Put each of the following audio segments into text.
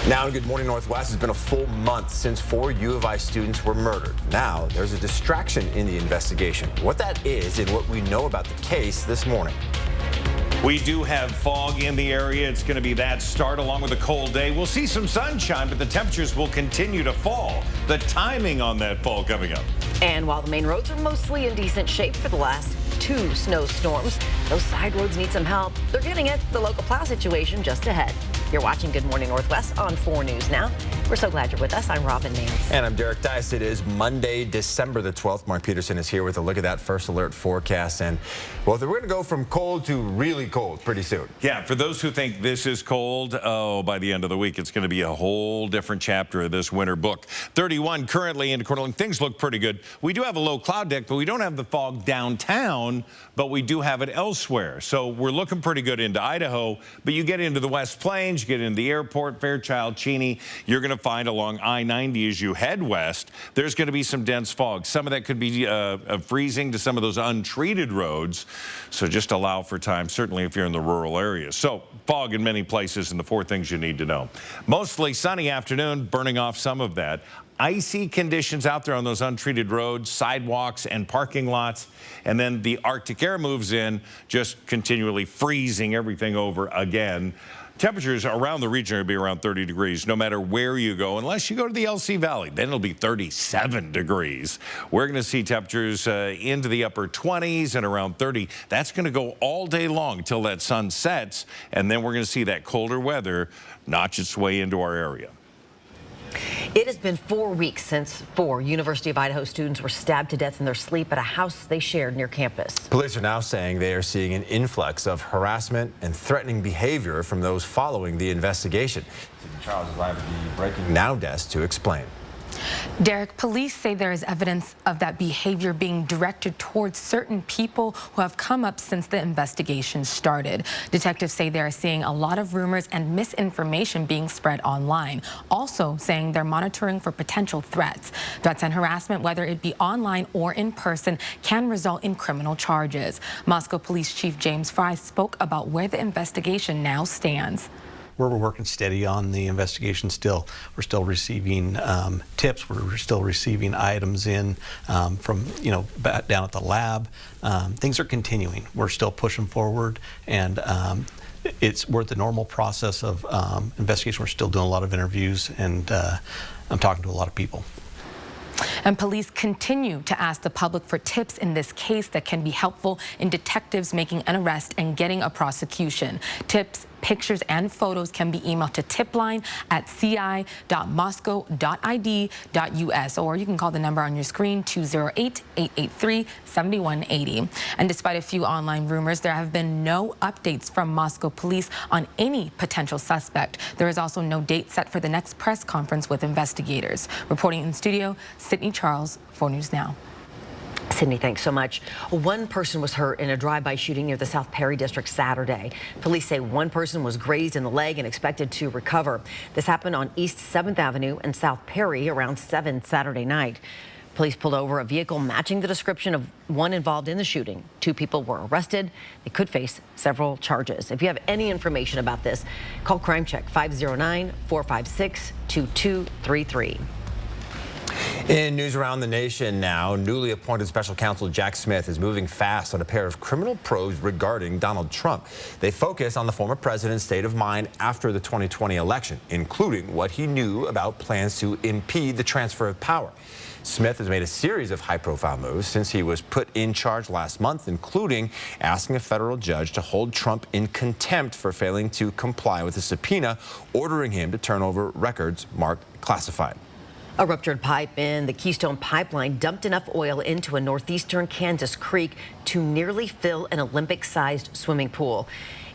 Now in Good Morning Northwest, it's been a full month since 4 U of I students were murdered. Now there's a distraction in the investigation. What that is and what we know about the case this morning. We do have fog in the area. It's going to be that start along with a cold day. We'll see some sunshine, but the temperatures will continue to fall. The timing on that fall coming up. And while the main roads are mostly in decent shape for the last 2 snowstorms, those side roads need some help. They're getting at the local plow situation just ahead. You're watching Good Morning Northwest on 4 News Now. We're so glad you're with us. I'm Robin Nance. And I'm Derek Dice. It is Monday, December the 12th. Mark Peterson is here with a look at that first alert forecast. And, well, we're going to go from cold to really cold pretty soon. Yeah, for those who think this is cold, oh, by the end of the week, it's going to be a whole different chapter of this winter book. 31 currently in Coeur d'Alene. Things look pretty good. We do have a low cloud deck, but we don't have the fog downtown, but we do have it elsewhere. So we're looking pretty good into Idaho, but you get into the West Plains, you get into the airport, Fairchild, Cheney, you're going to find along I-90 as you head west, there's going to be some dense fog. Some of that could be freezing to some of those untreated roads. So just allow for time, certainly if you're in the rural areas. So fog in many places and the 4 things you need to know. Mostly sunny afternoon, burning off some of that. Icy conditions out there on those untreated roads, sidewalks and parking lots. And then the Arctic air moves in, just continually freezing everything over again. Temperatures around the region will be around 30 degrees no matter where you go, unless you go to the LC Valley. Then it'll be 37 degrees. We're going to see temperatures into the upper 20s and around 30. That's going to go all day long until that sun sets, and then we're going to see that colder weather notch its way into our area. It has been 4 weeks since 4 University of Idaho students were stabbed to death in their sleep at a house they shared near campus. Police are now saying they are seeing an influx of harassment and threatening behavior from those following the investigation. Charles is live at the Breaking Now desk to explain. Derek, police say there is evidence of that behavior being directed towards certain people who have come up since the investigation started. Detectives say they are seeing a lot of rumors and misinformation being spread online. Also saying they're monitoring for potential threats. Threats and harassment, whether it be online or in person, can result in criminal charges. Moscow Police Chief James Fry spoke about where the investigation now stands. We're working steady on the investigation still. We're still receiving tips. We're still receiving items in from, down at the lab. Things are continuing. We're still pushing forward, and we're at the normal process of investigation. We're still doing a lot of interviews, and I'm talking to a lot of people. And police continue to ask the public for tips in this case that can be helpful in detectives making an arrest and getting a prosecution. Tips, pictures, and photos can be emailed to tipline@ci.moscow.id.us, or you can call the number on your screen, 208-883-7180. And despite a few online rumors, there have been no updates from Moscow police on any potential suspect. There is also no date set for the next press conference with investigators. Reporting in studio, Sydney Charles, 4 News Now. Sydney, thanks so much. 1 person was hurt in a drive-by shooting near the South Perry district Saturday. Police say 1 person was grazed in the leg and expected to recover. This happened on East 7th Avenue and South Perry around 7 Saturday night. Police pulled over a vehicle matching the description of one involved in the shooting. 2 people were arrested. They could face several charges. If you have any information about this, call Crime Check 509-456-2233. In news around the nation now, newly appointed special counsel Jack Smith is moving fast on a pair of criminal probes regarding Donald Trump. They focus on the former president's state of mind after the 2020 election, including what he knew about plans to impede the transfer of power. Smith has made a series of high-profile moves since he was put in charge last month, including asking a federal judge to hold Trump in contempt for failing to comply with a subpoena, ordering him to turn over records marked classified. A ruptured pipe in the Keystone Pipeline dumped enough oil into a northeastern Kansas creek to nearly fill an Olympic-sized swimming pool.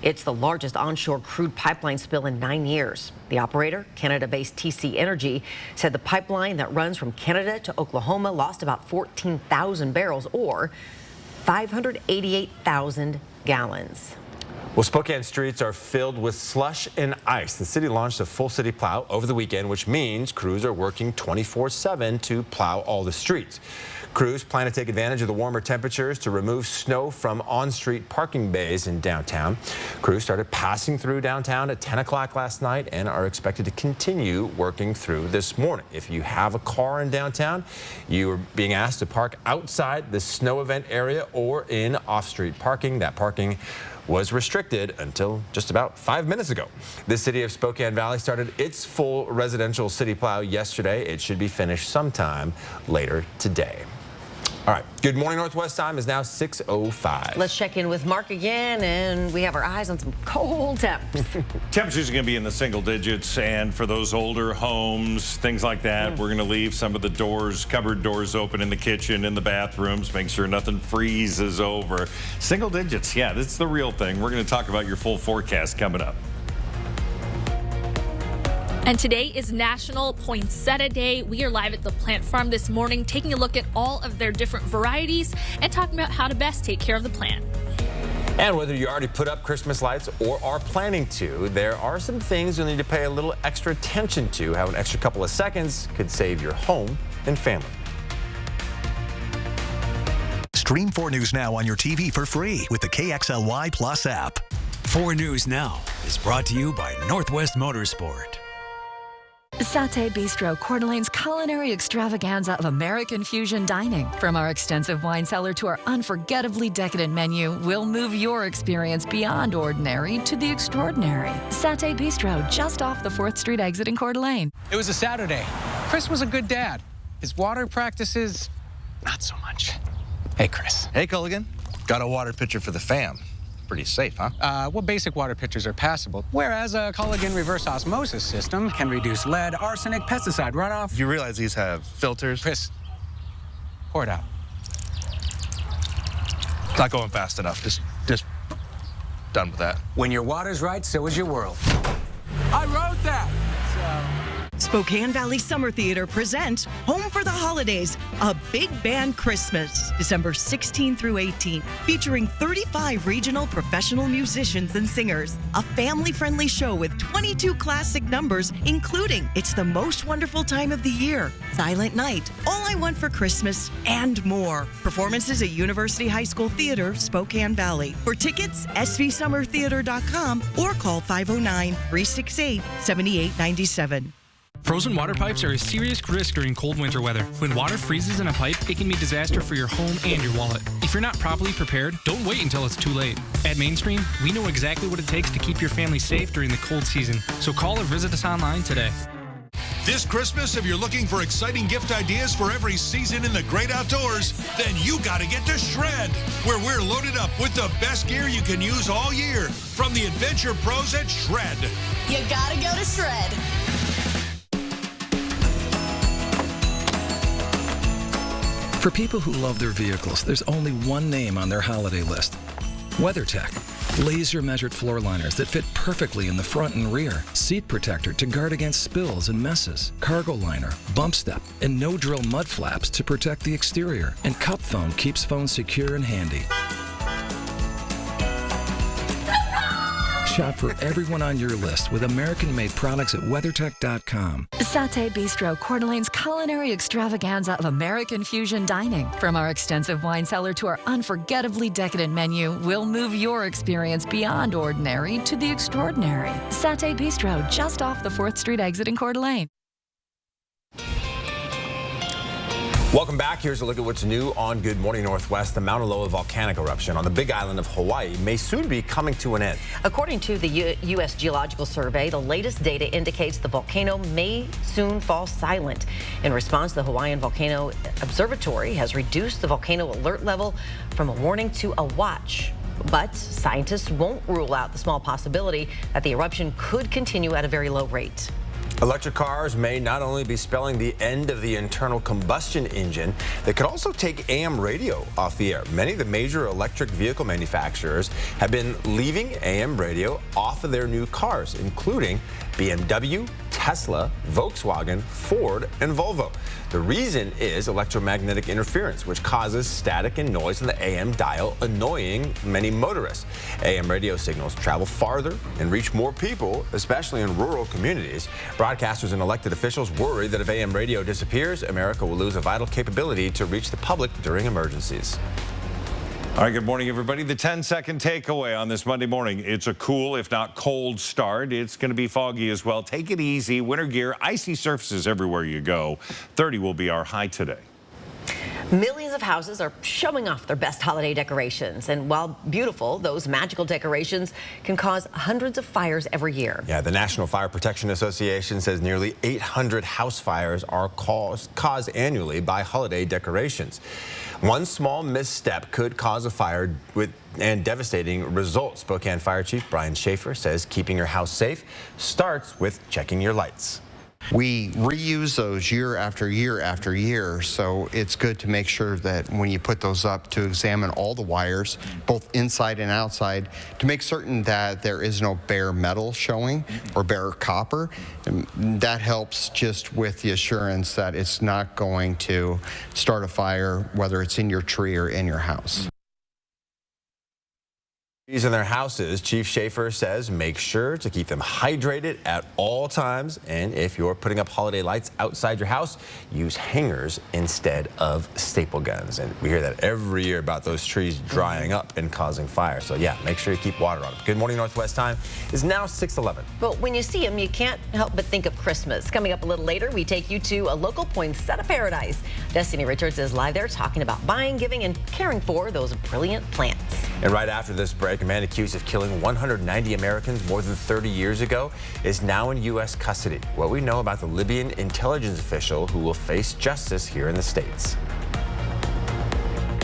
It's the largest onshore crude pipeline spill in 9 years. The operator, Canada-based TC Energy, said the pipeline that runs from Canada to Oklahoma lost about 14,000 barrels, or 588,000 gallons. Well, Spokane streets are filled with slush and ice. The city launched a full city plow over the weekend, which means crews are working 24/7 to plow all the streets. Crews plan to take advantage of the warmer temperatures to remove snow from on-street parking bays in downtown. Crews started passing through downtown at 10 o'clock last night and are expected to continue working through this morning. If you have a car in downtown, you are being asked to park outside the snow event area or in off-street parking. That parking was restricted until just about 5 minutes ago. The city of Spokane Valley started its full residential city plow yesterday. It should be finished sometime later today. All right, Good Morning Northwest time is now 6:05. Let's check in with Mark again, and we have our eyes on some cold temps. Temperatures are going to be in the single digits, and for those older homes, things like that, we're going to leave some of the doors, cupboard doors open in the kitchen, in the bathrooms, make sure nothing freezes over. Single digits, yeah, that's the real thing. We're going to talk about your full forecast coming up. And today is National Poinsettia Day. We are live at the plant farm this morning, taking a look at all of their different varieties and talking about how to best take care of the plant. And whether you already put up Christmas lights or are planning to, there are some things you'll need to pay a little extra attention to. How an extra couple of seconds could save your home and family. Stream 4 News Now on your TV for free with the KXLY Plus app. 4 News Now is brought to you by Northwest Motorsport. Satay Bistro, Coeur d'Alene's culinary extravaganza of American fusion dining. From our extensive wine cellar to our unforgettably decadent menu, we'll move your experience beyond ordinary to the extraordinary. Satay Bistro, just off the 4th Street exit in Coeur d'Alene. It was a Saturday. Chris was a good dad. His water practices, not so much. Hey, Chris. Hey, Culligan. Got a water pitcher for the fam. Pretty safe, huh? Well, basic water pitchers are passable, whereas a Culligan reverse osmosis system can reduce lead, arsenic, pesticide runoff. You realize these have filters? Chris, pour it out. It's not going fast enough. Just done with that. When your water's right, so is your world. I wrote that. Spokane Valley Summer Theater presents Home for the Holidays, a big band Christmas, December 16 through 18, featuring 35 regional professional musicians and singers. A family-friendly show with 22 classic numbers, including It's the Most Wonderful Time of the Year, Silent Night, All I Want for Christmas, and more. Performances at University High School Theater, Spokane Valley. For tickets, svsummertheater.com or call 509-368-7897. Frozen water pipes are a serious risk during cold winter weather. When water freezes in a pipe, it can be a disaster for your home and your wallet. If you're not properly prepared, don't wait until it's too late. At Mainstream, we know exactly what it takes to keep your family safe during the cold season. So call or visit us online today. This Christmas, if you're looking for exciting gift ideas for every season in the great outdoors, then you gotta get to Shred, where we're loaded up with the best gear you can use all year from the adventure pros at Shred. You gotta go to Shred. For people who love their vehicles, there's only one name on their holiday list: WeatherTech. Laser-measured floor liners that fit perfectly in the front and rear. Seat protector to guard against spills and messes. Cargo liner, bump step, and no-drill mud flaps to protect the exterior. And Cup Foam keeps phones secure and handy. Shop for everyone on your list with American-made products at WeatherTech.com. Satay Bistro, Coeur d'Alene's culinary extravaganza of American fusion dining. From our extensive wine cellar to our unforgettably decadent menu, we'll move your experience beyond ordinary to the extraordinary. Satay Bistro, just off the 4th Street exit in Coeur d'Alene. Welcome back. Here's a look at what's new on Good Morning Northwest. The Mauna Loa volcanic eruption on the Big Island of Hawaii may soon be coming to an end. According to the U.S. Geological Survey, the latest data indicates the volcano may soon fall silent. In response, the Hawaiian Volcano Observatory has reduced the volcano alert level from a warning to a watch. But scientists won't rule out the small possibility that the eruption could continue at a very low rate. Electric cars may not only be spelling the end of the internal combustion engine, they could also take AM radio off the air. Many of the major electric vehicle manufacturers have been leaving AM radio off of their new cars, including BMW, Tesla, Volkswagen, Ford, and Volvo. The reason is electromagnetic interference, which causes static and noise in the AM dial, annoying many motorists. AM radio signals travel farther and reach more people, especially in rural communities. Broadcasters and elected officials worry that if AM radio disappears, America will lose a vital capability to reach the public during emergencies. All right, good morning, everybody. The 10-second takeaway on this Monday morning. It's a cool, if not cold start. It's going to be foggy as well. Take it easy. Winter gear, icy surfaces everywhere you go. 30 will be our high today. Millions of houses are showing off their best holiday decorations. And while beautiful, those magical decorations can cause hundreds of fires every year. Yeah, the National Fire Protection Association says nearly 800 house fires are caused annually by holiday decorations. One small misstep could cause a fire and devastating results. Spokane Fire Chief Brian Schaefer says keeping your house safe starts with checking your lights. We reuse those year after year after year, so it's good to make sure that when you put those up to examine all the wires, both inside and outside, to make certain that there is no bare metal showing or bare copper. And that helps just with the assurance that it's not going to start a fire, whether it's in your tree or in your house. In their houses, Chief Schaefer says make sure to keep them hydrated at all times. And if you're putting up holiday lights outside your house, use hangers instead of staple guns. And we hear that every year about those trees drying up and causing fire. So yeah, make sure you keep water on them. Good morning, Northwest time is now 6:11. But when you see them, you can't help but think of Christmas. Coming up a little later, we take you to a local poinsettia paradise. Destiny Richards is live there talking about buying, giving, and caring for those brilliant plants. And right after this break, a man accused of killing 190 Americans more than 30 years ago is now in U.S. custody. What we know about the Libyan intelligence official who will face justice here in the States.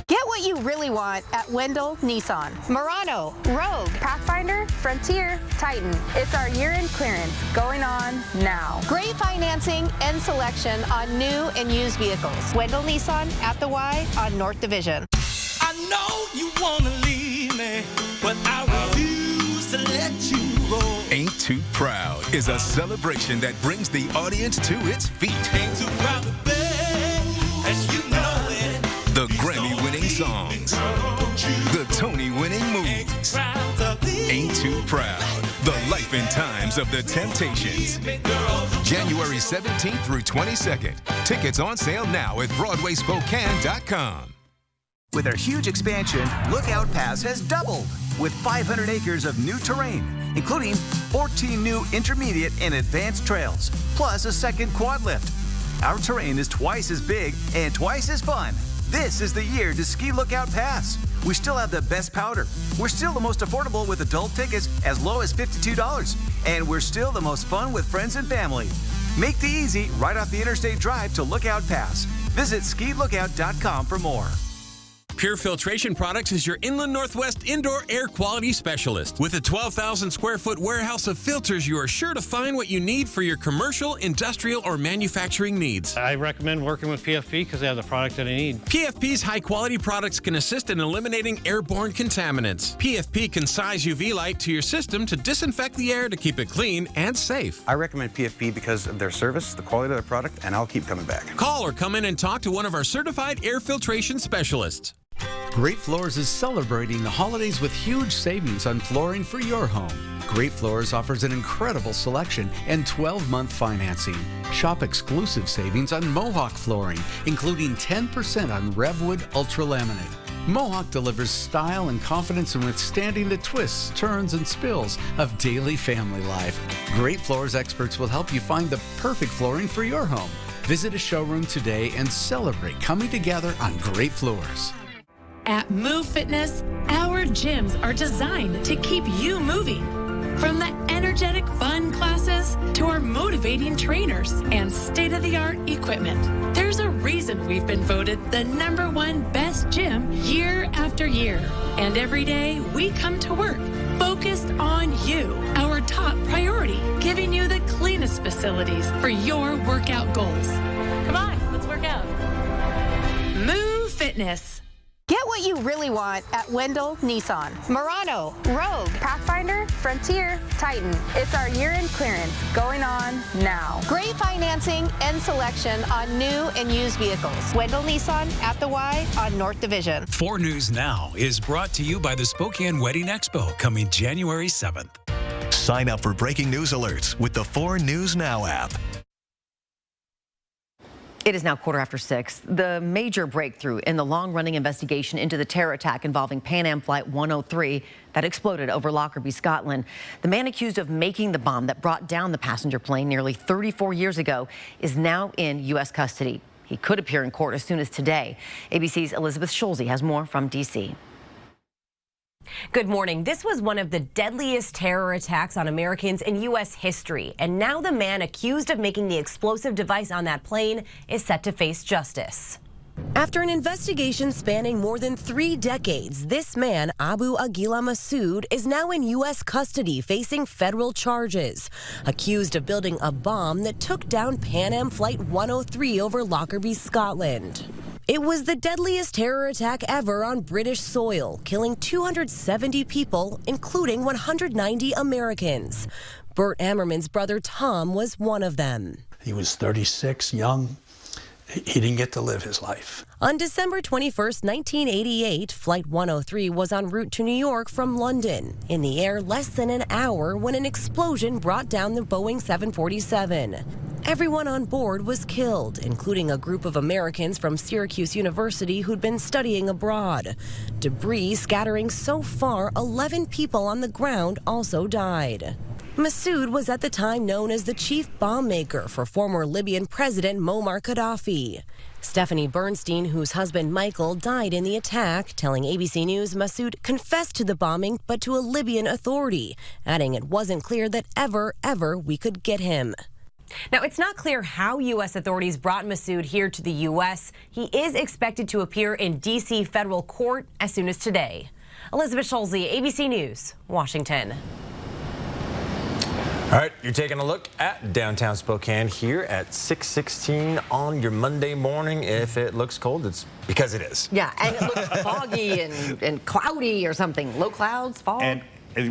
Get what you really want at Wendell Nissan. Murano, Rogue, Pathfinder, Frontier, Titan. It's our year-end clearance going on now. Great financing and selection on new and used vehicles. Wendell Nissan at the Y on North Division. I know you want to leave me, but I refuse to let you go. Ain't Too Proud is a celebration that brings the audience to its feet. Ain't too proud to beg, as you know it. The Grammy-winning songs, the Tony-winning movies. Ain't Too Proud, the life and times of the Temptations. January 17th through 22nd. Tickets on sale now at BroadwaySpokane.com. With our huge expansion, Lookout Pass has doubled with 500 acres of new terrain, including 14 new intermediate and advanced trails, plus a second quad lift. Our terrain is twice as big and twice as fun. This is the year to ski Lookout Pass. We still have the best powder. We're still the most affordable with adult tickets as low as $52. And we're still the most fun with friends and family. Make the easy right off the interstate drive to Lookout Pass. Visit skilookout.com for more. Pure Filtration Products is your Inland Northwest indoor air quality specialist. With a 12,000 square foot warehouse of filters, you are sure to find what you need for your commercial, industrial, or manufacturing needs. I recommend working with PFP because they have the product that I need. PFP's high quality products can assist in eliminating airborne contaminants. PFP can size UV light to your system to disinfect the air to keep it clean and safe. I recommend PFP because of their service, the quality of their product, and I'll keep coming back. Call or come in and talk to one of our certified air filtration specialists. Great Floors is celebrating the holidays with huge savings on flooring for your home. Great Floors offers an incredible selection and 12-month financing. Shop exclusive savings on Mohawk flooring, including 10% on Revwood Ultra Laminate. Mohawk delivers style and confidence in withstanding the twists, turns, and spills of daily family life. Great Floors experts will help you find the perfect flooring for your home. Visit a showroom today and celebrate coming together on Great Floors. At Move Fitness, our gyms are designed to keep you moving. From the energetic fun classes to our motivating trainers and state-of-the-art equipment, there's a reason we've been voted the #1 best gym year after year. And every day we come to work focused on you, our top priority, giving you the cleanest facilities for your workout goals. Come on, let's work out. Move Fitness. Get what what you really want at Wendell Nissan. Murano, Rogue, Pathfinder, Frontier, Titan. It's our year-end clearance going on now. Great financing and selection on new and used vehicles. Wendell Nissan at the Y on North Division. 4 News Now is brought to you by the Spokane Wedding Expo coming January 7th. Sign up for breaking news alerts with the 4 News Now app. It is now 6:15. The major breakthrough in the long-running investigation into the terror attack involving Pan Am Flight 103 that exploded over Lockerbie, Scotland. The man accused of making the bomb that brought down the passenger plane nearly 34 years ago is now in U.S. custody. He could appear in court as soon as today. ABC's Elizabeth Schulze has more from D.C. Good morning. This was one of the deadliest terror attacks on Americans in U.S. history. And now the man accused of making the explosive device on that plane is set to face justice. After an investigation spanning more than 3 decades, this man, Abu Aguila Masood, is now in U.S. custody facing federal charges, accused of building a bomb that took down Pan Am Flight 103 over Lockerbie, Scotland. It was the deadliest terror attack ever on British soil, killing 270 people, including 190 Americans. Bert Ammerman's brother Tom was one of them. He was 36, young. He didn't get to live his life. On December 21st, 1988, Flight 103 was en route to New York from London. In the air less than an hour when an explosion brought down the Boeing 747. Everyone on board was killed, including a group of Americans from Syracuse University who'd been studying abroad. Debris scattering so far, 11 people on the ground also died. Masood was at the time known as the chief bomb maker for former Libyan President Muammar Gaddafi. Stephanie Bernstein, whose husband Michael died in the attack, telling ABC News Masood confessed to the bombing but to a Libyan authority, adding it wasn't clear that ever we could get him. Now, it's not clear how U.S. authorities brought Masood here to the U.S. He is expected to appear in D.C. federal court as soon as today. Elizabeth Schulze, ABC News, Washington. All right, you're taking a look at downtown Spokane here at 6:16 on your Monday morning. If it looks cold, it's because it is. Yeah, and it looks foggy and cloudy or something. Low clouds, fog. And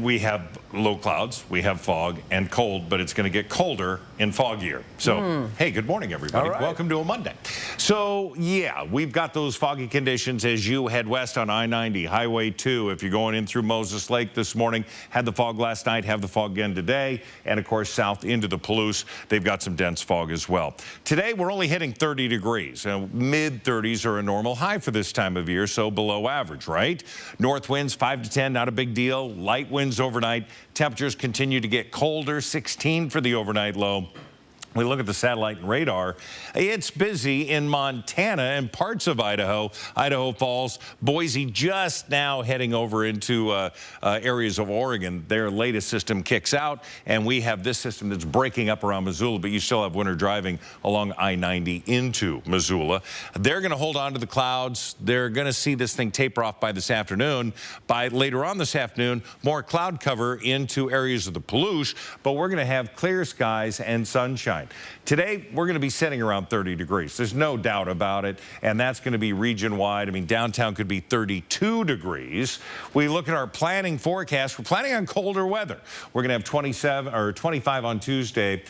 we have low clouds, we have fog and cold, but it's going to get colder and foggier. So, hey, good morning, everybody. Right. Welcome to a Monday. So, yeah, we've got those foggy conditions as you head west on I-90, Highway 2. If you're going in through Moses Lake this morning, had the fog last night, have the fog again today, and, of course, south into the Palouse, they've got some dense fog as well. Today, we're only hitting 30 degrees. Mid-30s are a normal high for this time of year, so below average, right? North winds 5 to 10, not a big deal. Light winds overnight. Temperatures continue to get colder, 16 for the overnight low. We look at the satellite and radar. It's busy in Montana and parts of Idaho, Idaho Falls, Boise, just now heading over into areas of Oregon. Their latest system kicks out, and we have this system that's breaking up around Missoula, but you still have winter driving along I-90 into Missoula. They're going to hold on to the clouds. They're going to see this thing taper off by this afternoon. By later on this afternoon, more cloud cover into areas of the Palouse, but we're going to have clear skies and sunshine. Today, we're going to be sitting around 30 degrees. There's no doubt about it, and that's going to be region-wide. I mean, downtown could be 32 degrees. We look at our planning forecast. We're planning on colder weather. We're going to have 27 or 25 on Tuesday,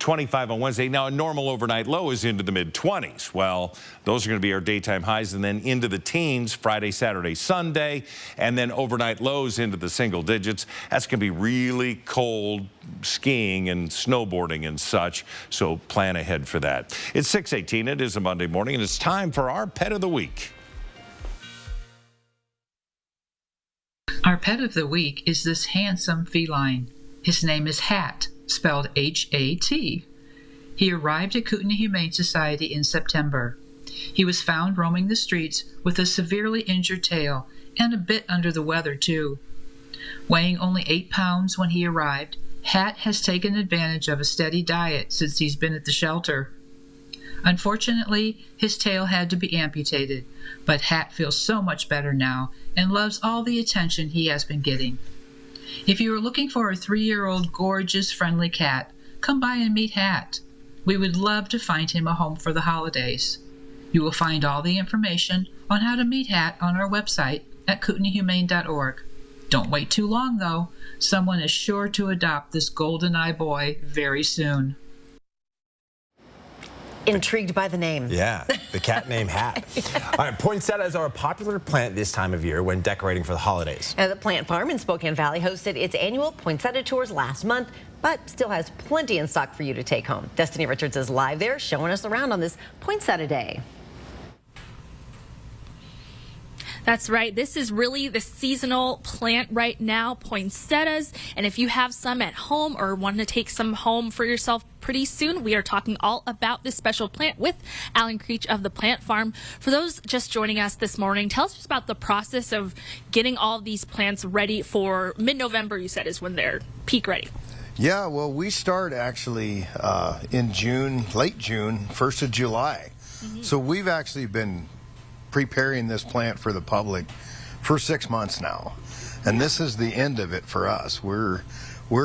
25 on Wednesday. Now, a normal overnight low is into the mid-20s. Well, those are going to be our daytime highs, and then into the teens Friday, Saturday, Sunday, and then overnight lows into the single digits. That's going to be really cold skiing and snowboarding and such, so plan ahead for that. It's 6:18. It is a Monday morning, and it's time for our Pet of the Week. Our Pet of the Week is this handsome feline. His name is Hat, spelled H-A-T. He arrived at Kootenai Humane Society in September. He was found roaming the streets with a severely injured tail and a bit under the weather, too. Weighing only 8 pounds when he arrived, Hat has taken advantage of a steady diet since he's been at the shelter. Unfortunately, his tail had to be amputated, but Hat feels so much better now and loves all the attention he has been getting. If you are looking for a 3-year-old gorgeous, friendly cat, come by and meet Hat. We would love to find him a home for the holidays. You will find all the information on how to meet Hat on our website at kootenaihumane.org. Don't wait too long, though. Someone is sure to adopt this GoldenEye boy very soon. Intrigued by the name. Yeah, the cat named Hat. All right, poinsettias are a popular plant this time of year when decorating for the holidays. The Plant Farm in Spokane Valley hosted its annual poinsettia tours last month, but still has plenty in stock for you to take home. Destiny Richards is live there showing us around on this Poinsettia Day. That's right. This is really the seasonal plant right now, poinsettias. And if you have some at home or want to take some home for yourself pretty soon, we are talking all about this special plant with Alan Creech of the Plant Farm. For those just joining us this morning, tell us just about the process of getting all of these plants ready for mid-November, you said, is when they're peak ready. Yeah, well, we start actually in June, late June, 1st of July. So we've actually been preparing this plant for the public for 6 months now, and this is the end of it for us. We're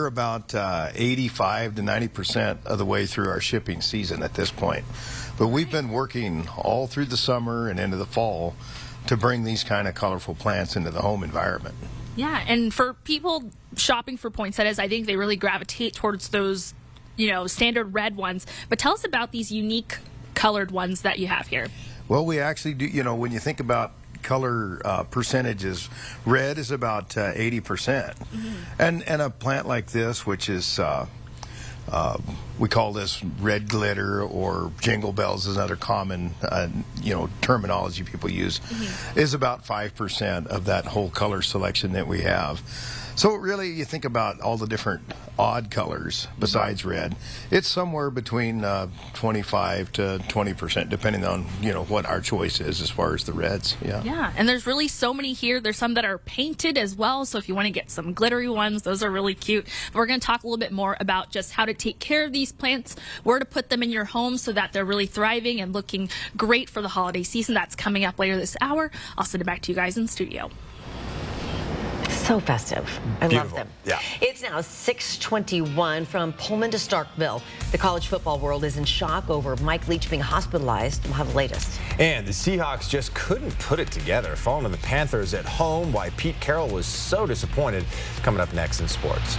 about 85 to 90% of the way through our shipping season at this point, but we've been working all through the summer and into the fall to bring these kind of colorful plants into the home environment. Yeah, and for people shopping for poinsettias, I think they really gravitate towards those, standard red ones. But tell us about these unique colored ones that you have here. Well, we actually do, when you think about color percentages, red is about 80%. And a plant like this, which is, we call this red glitter, or jingle bells is another common, terminology people use, is about 5% of that whole color selection that we have. So really, you think about all the different odd colors besides red, it's somewhere between 25 to 20%, depending on, what our choice is as far as the reds. Yeah, and there's really so many here. There's some that are painted as well, so if you want to get some glittery ones, those are really cute. But we're going to talk a little bit more about just how to take care of these plants, where to put them in your home so that they're really thriving and looking great for the holiday season. That's coming up later this hour. I'll send it back to you guys in studio. So festive. I love them. Yeah. It's now 6:21 from Pullman to Starkville. The college football world is in shock over Mike Leach being hospitalized. We'll have the latest. And the Seahawks just couldn't put it together, falling to the Panthers at home. Why Pete Carroll was so disappointed. Coming up next in sports.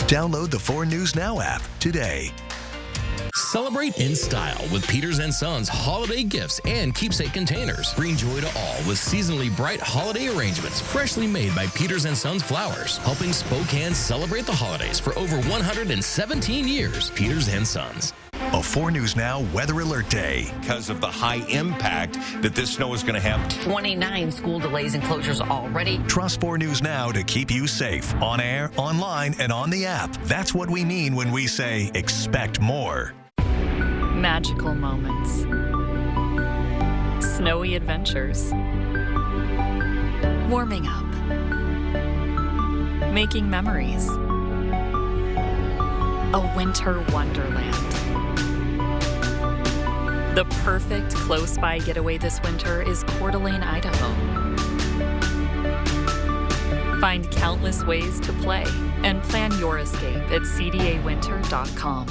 Download the 4 News Now app today. Celebrate in style with Peters & Sons holiday gifts and keepsake containers. Bring joy to all with seasonally bright holiday arrangements freshly made by Peters & Sons Flowers, helping Spokane celebrate the holidays for over 117 years. Peters & Sons. A 4 News Now Weather Alert Day. Because of the high impact that this snow is going to have. 29 school delays and closures already. Trust 4 News Now to keep you safe on air, online, and on the app. That's what we mean when we say expect more. Magical moments. Snowy adventures. Warming up. Making memories. A winter wonderland. The perfect close-by getaway this winter is Coeur d'Alene, Idaho. Find countless ways to play and plan your escape at cdawinter.com.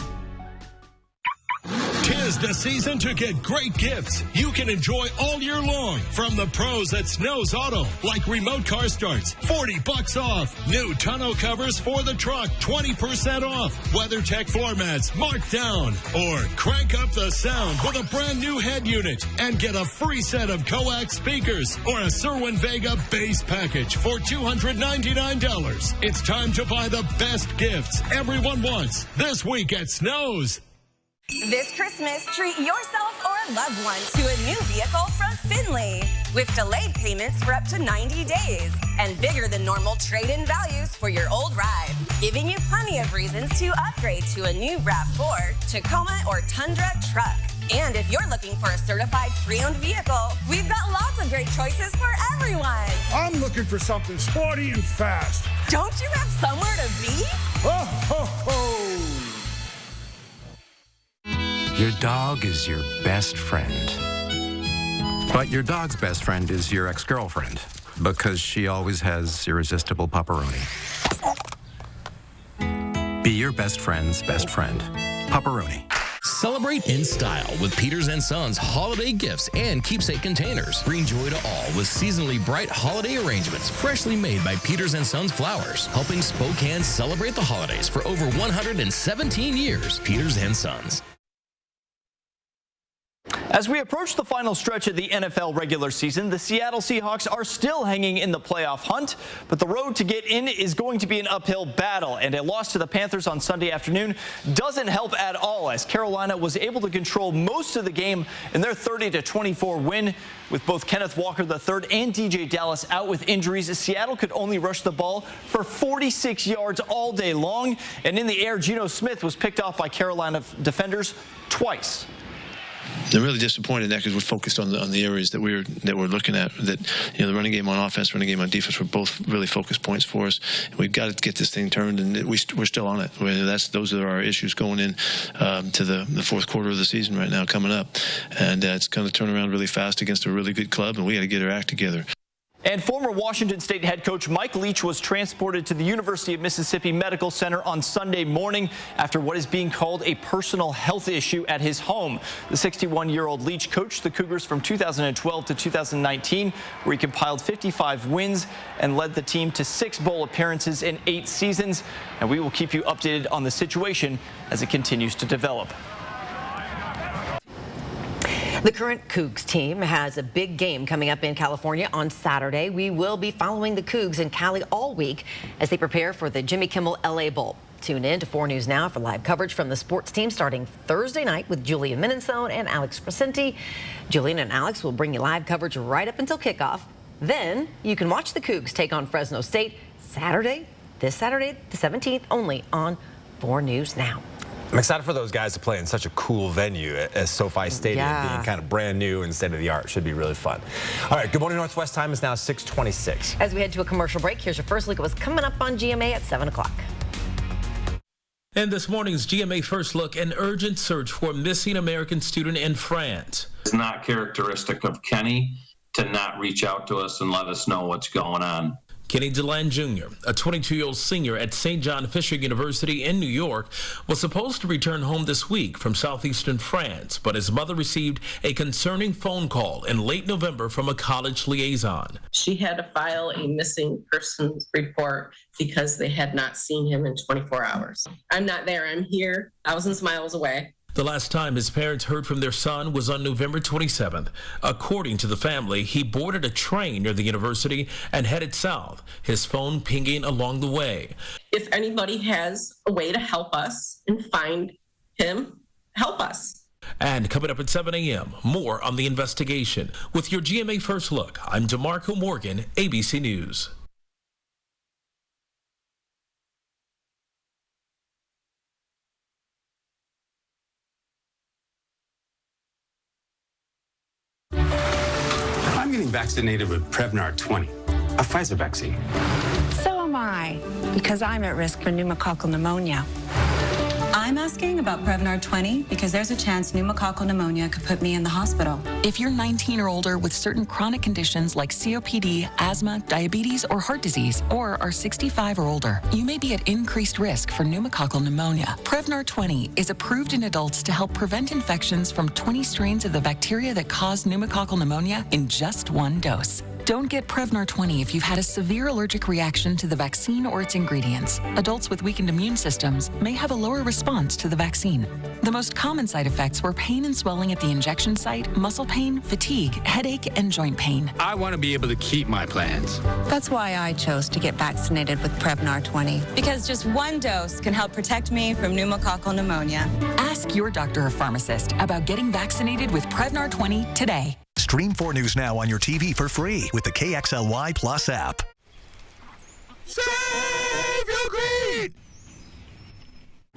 'Tis the season to get great gifts you can enjoy all year long from the pros at Snow's Auto, like remote car starts, $40 off. New tonneau covers for the truck, 20% off. WeatherTech floor mats marked down. Or crank up the sound with a brand new head unit and get a free set of coax speakers or a Cerwin Vega bass package for $299. It's time to buy the best gifts everyone wants this week at Snow's. This Christmas, treat yourself or a loved one to a new vehicle from Finley. With delayed payments for up to 90 days and bigger than normal trade-in values for your old ride, giving you plenty of reasons to upgrade to a new RAV4, Tacoma, or Tundra truck. And if you're looking for a certified pre-owned vehicle, we've got lots of great choices for everyone. I'm looking for something sporty and fast. Don't you have somewhere to be? Ho, ho, ho! Your dog is your best friend. But your dog's best friend is your ex-girlfriend, because she always has irresistible pepperoni. Be your best friend's best friend. Pepperoni. Celebrate in style with Peters & Sons holiday gifts and keepsake containers. Bring joy to all with seasonally bright holiday arrangements freshly made by Peters & Sons Flowers, helping Spokane celebrate the holidays for over 117 years. Peters & Sons. As we approach the final stretch of the NFL regular season, the Seattle Seahawks are still hanging in the playoff hunt, but the road to get in is going to be an uphill battle, and a loss to the Panthers on Sunday afternoon doesn't help at all, as Carolina was able to control most of the game in their 30-24 win. With both Kenneth Walker III and DJ Dallas out with injuries, Seattle could only rush the ball for 46 yards all day long, and in the air, Geno Smith was picked off by Carolina defenders twice. They're really disappointed because we're focused on the areas that we're looking at. That the running game on offense, running game on defense were both really focus points for us. And we've got to get this thing turned, and we're still on it. Those are our issues going in to the fourth quarter of the season right now coming up, and it's going to turn around really fast against a really good club, and we got to get our act together. And former Washington State head coach Mike Leach was transported to the University of Mississippi Medical Center on Sunday morning after what is being called a personal health issue at his home. The 61-year-old Leach coached the Cougars from 2012 to 2019, where he compiled 55 wins and led the team to 6 bowl appearances in 8 seasons. And we will keep you updated on the situation as it continues to develop. The current Cougs team has a big game coming up in California on Saturday. We will be following the Cougs in Cali all week as they prepare for the Jimmy Kimmel LA Bowl. Tune in to 4 News Now for live coverage from the sports team starting Thursday night with Julian Minnesone and Alex Crescenti. Julian and Alex will bring you live coverage right up until kickoff. Then you can watch the Cougs take on Fresno State this Saturday, the 17th, only on 4 News Now. I'm excited for those guys to play in such a cool venue as SoFi Stadium, being kind of brand new and state-of-the-art. Should be really fun. All right, Good Morning Northwest time is now 6:26. As we head to a commercial break, here's your first look at what's coming up on GMA at 7 o'clock. And this morning's GMA First Look, an urgent search for a missing American student in France. It's not characteristic of Kenny to not reach out to us and let us know what's going on. Kenny Deland Jr., a 22-year-old senior at St. John Fisher University in New York, was supposed to return home this week from southeastern France, but his mother received a concerning phone call in late November from a college liaison. She had to file a missing persons report because they had not seen him in 24 hours. I'm not there. I'm here, thousands of miles away. The last time his parents heard from their son was on November 27th. According to the family, he boarded a train near the university and headed south, his phone pinging along the way. If anybody has a way to help us and find him, help us. And coming up at 7 a.m., more on the investigation. With your GMA First Look, I'm DeMarco Morgan, ABC News. I'm getting vaccinated with Prevnar 20, a Pfizer vaccine. So am I, because I'm at risk for pneumococcal pneumonia. I'm asking about Prevnar 20 because there's a chance pneumococcal pneumonia could put me in the hospital. If you're 19 or older with certain chronic conditions like COPD, asthma, diabetes, or heart disease, or are 65 or older, you may be at increased risk for pneumococcal pneumonia. Prevnar 20 is approved in adults to help prevent infections from 20 strains of the bacteria that cause pneumococcal pneumonia in just 1 dose. Don't get Prevnar 20 if you've had a severe allergic reaction to the vaccine or its ingredients. Adults with weakened immune systems may have a lower response to the vaccine. The most common side effects were pain and swelling at the injection site, muscle pain, fatigue, headache, and joint pain. I want to be able to keep my plans. That's why I chose to get vaccinated with Prevnar 20. Because just 1 dose can help protect me from pneumococcal pneumonia. Ask your doctor or pharmacist about getting vaccinated with Prevnar 20 today. Stream 4 News Now on your TV for free with the KXLY Plus app. Save your green!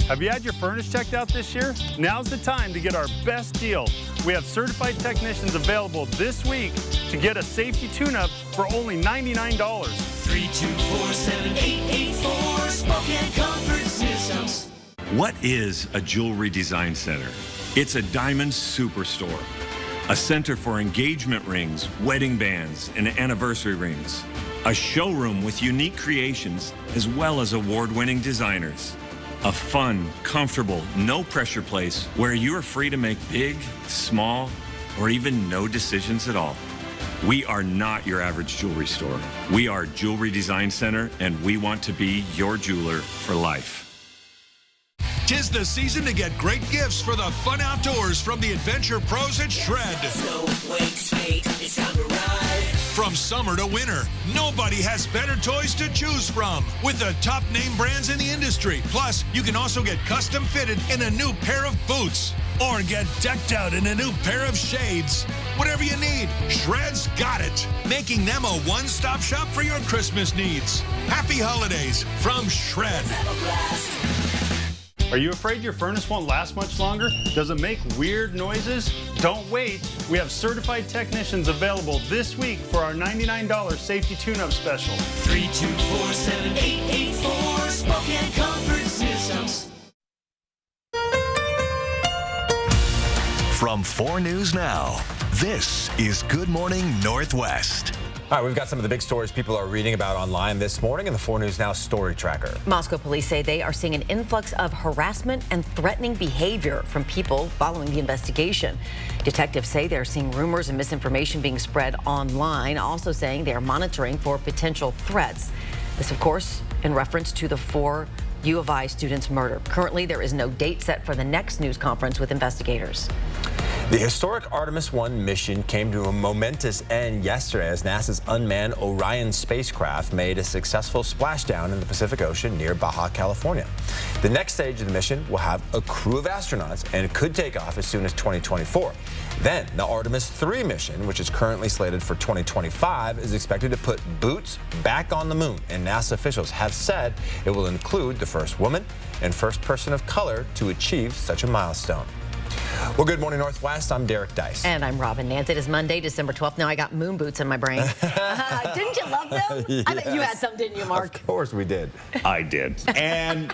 Have you had your furnace checked out this year? Now's the time to get our best deal. We have certified technicians available this week to get a safety tune-up for only $99. 324-7884 Spokane Comfort Systems. What is a jewelry design center? It's a diamond superstore. A center for engagement rings, wedding bands, and anniversary rings. A showroom with unique creations as well as award-winning designers. A fun, comfortable, no-pressure place where you're free to make big, small, or even no decisions at all. We are not your average jewelry store. We are Jewelry Design Center, and we want to be your jeweler for life. 'Tis the season to get great gifts for the fun outdoors from the adventure pros at Shred. From summer to winter, nobody has better toys to choose from with the top name brands in the industry. Plus, you can also get custom fitted in a new pair of boots or get decked out in a new pair of shades. Whatever you need, Shred's got it, making them a one-stop shop for your Christmas needs. Happy holidays from Shred. Are you afraid your furnace won't last much longer? Does it make weird noises? Don't wait. We have certified technicians available this week for our $99 safety tune-up special. 324-7884 Spokane Comfort Systems. From 4 News Now, this is Good Morning Northwest. All right, we've got some of the big stories people are reading about online this morning in the 4 News Now story tracker. Moscow police say they are seeing an influx of harassment and threatening behavior from people following the investigation. Detectives say they're seeing rumors and misinformation being spread online, also saying they are monitoring for potential threats. This, of course, in reference to the 4 U of I students' murder. Currently, there is no date set for the next news conference with investigators. The historic Artemis 1 mission came to a momentous end yesterday as NASA's unmanned Orion spacecraft made a successful splashdown in the Pacific Ocean near Baja, California. The next stage of the mission will have a crew of astronauts and could take off as soon as 2024. Then the Artemis 3 mission, which is currently slated for 2025, is expected to put boots back on the moon, and NASA officials have said it will include the first woman and first person of color to achieve such a milestone. Well, good morning, Northwest. I'm Derek Dice. And I'm Robin Nance. It is Monday, December 12th. Now I got moon boots in my brain. Didn't you love them? Yes. I bet you had some, didn't you, Mark? Of course we did. I did. And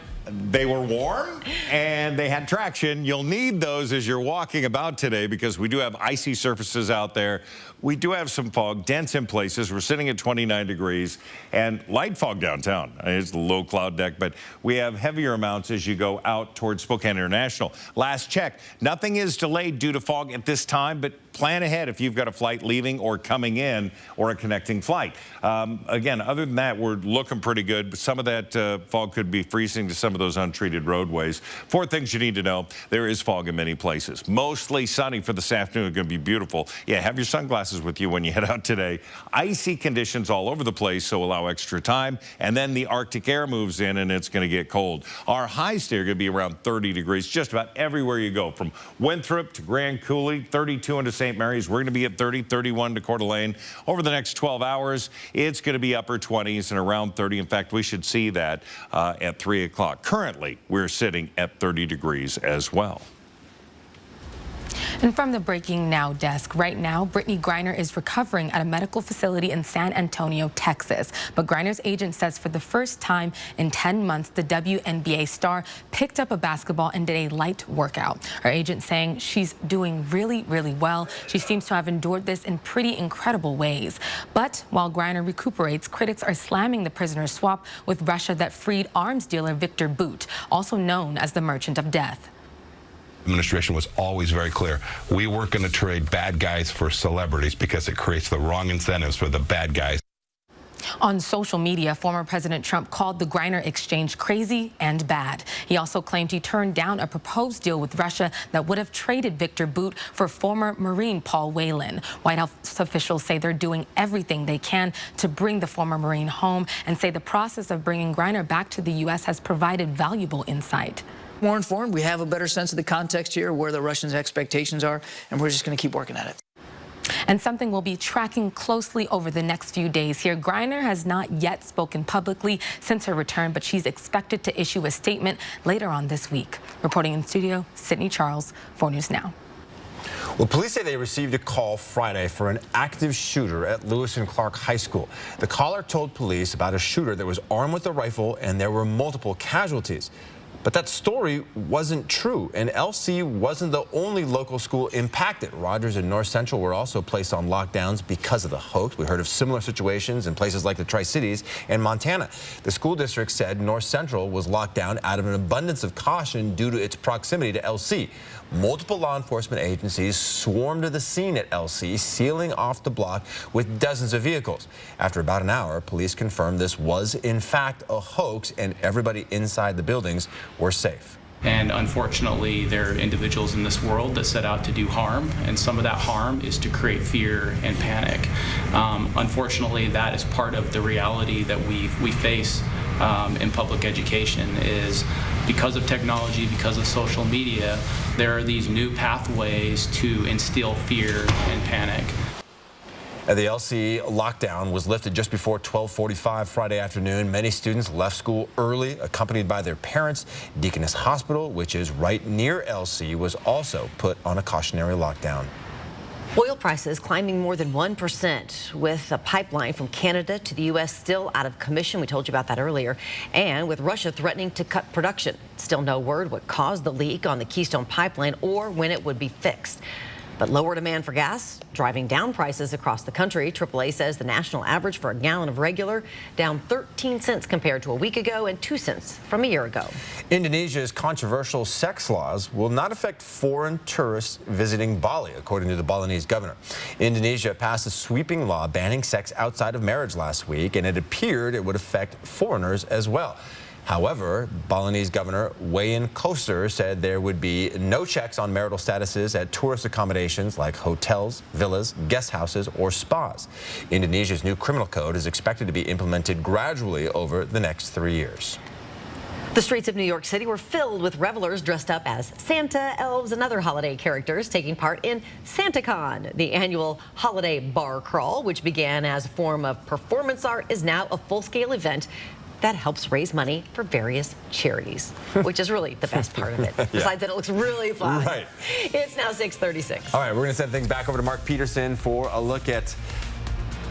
they were warm and they had traction. You'll need those as you're walking about today because we do have icy surfaces out there. We do have some fog, dense in places. We're sitting at 29 degrees and light fog downtown. It's the low cloud deck, but we have heavier amounts as you go out towards Spokane International. Last check, nothing is delayed due to fog at this time, but plan ahead if you've got a flight leaving or coming in or a connecting flight. Again, other than that, we're looking pretty good, but some of that fog could be freezing to some of those untreated roadways. 4 things you need to know. There is fog in many places. Mostly sunny for this afternoon. Going to be beautiful. Yeah, have your sunglasses with you when you head out today. Icy conditions all over the place, so allow extra time. And then the Arctic air moves in and it's going to get cold. Our highs today are going to be around 30 degrees just about everywhere you go, from Winthrop to Grand Coulee, 32 into St. Mary's. We're going to be at 30, 31 to Coeur d'Alene. Over the next 12 hours, it's going to be upper 20s and around 30. In fact, we should see that at 3 o'clock. Currently, we're sitting at 30 degrees as well. And from the Breaking Now desk, right now, Brittany Griner is recovering at a medical facility in San Antonio, Texas. But Griner's agent says for the first time in 10 months, the WNBA star picked up a basketball and did a light workout. Her agent saying she's doing really, really well. She seems to have endured this in pretty incredible ways. But while Griner recuperates, critics are slamming the prisoner swap with Russia that freed arms dealer Viktor Bout, also known as the Merchant of Death. Administration was always very clear. We weren't going to trade bad guys for celebrities because it creates the wrong incentives for the bad guys. On social media, former President Trump called the Griner exchange crazy and bad. He also claimed he turned down a proposed deal with Russia that would have traded Viktor Bout for former Marine Paul Whelan. White House officials say they're doing everything they can to bring the former Marine home and say the process of bringing Griner back to the U.S. has provided valuable insight. More informed, we have a better sense of the context here, where the Russians' expectations are, and we're just going to keep working at it. And something we'll be tracking closely over the next few days here. Griner has not yet spoken publicly since her return, but she's expected to issue a statement later on this week. Reporting in studio, Sydney Charles, 4 News Now. Well, police say they received a call Friday for an active shooter at Lewis and Clark High School. The caller told police about a shooter that was armed with a rifle and there were multiple casualties. But that story wasn't true, and LC wasn't the only local school impacted. Rogers and North Central were also placed on lockdowns because of the hoax. We heard of similar situations in places like the Tri-Cities and Montana. The school district said North Central was locked down out of an abundance of caution due to its proximity to LC. Multiple law enforcement agencies swarmed to the scene at LC, sealing off the block with dozens of vehicles. After about an hour, police confirmed this was in fact a hoax and everybody inside the buildings were safe. And unfortunately, there are individuals in this world that set out to do harm, and some of that harm is to create fear and panic. Unfortunately, that is part of the reality that we face in public education. Is because of technology, because of social media, there are these new pathways to instill fear and panic. The LC lockdown was lifted just before 12:45 Friday afternoon. Many students left school early, accompanied by their parents. Deaconess Hospital, which is right near LC, was also put on a cautionary lockdown. Oil prices climbing more than 1%, with a pipeline from Canada to the U.S. still out of commission. We told you about that earlier. And with Russia threatening to cut production. Still no word what caused the leak on the Keystone pipeline or when it would be fixed. But lower demand for gas driving down prices across the country. AAA says the national average for a gallon of regular down 13 cents compared to a week ago and 2 cents from a year ago. Indonesia's controversial sex laws will not affect foreign tourists visiting Bali, according to the Balinese governor. Indonesia passed a sweeping law banning sex outside of marriage last week, and it appeared it would affect foreigners as well. However, Balinese Governor Wayan Koster said there would be no checks on marital statuses at tourist accommodations like hotels, villas, guest houses, or spas. Indonesia's new criminal code is expected to be implemented gradually over the next 3 years. The streets of New York City were filled with revelers dressed up as Santa, elves, and other holiday characters taking part in SantaCon. The annual holiday bar crawl, which began as a form of performance art, is now a full-scale event that helps raise money for various charities, which is really the best part of it. Besides that, it looks really fun. Right. It's now 6:36. All right, we're going to send things back over to Mark Peterson for a look at,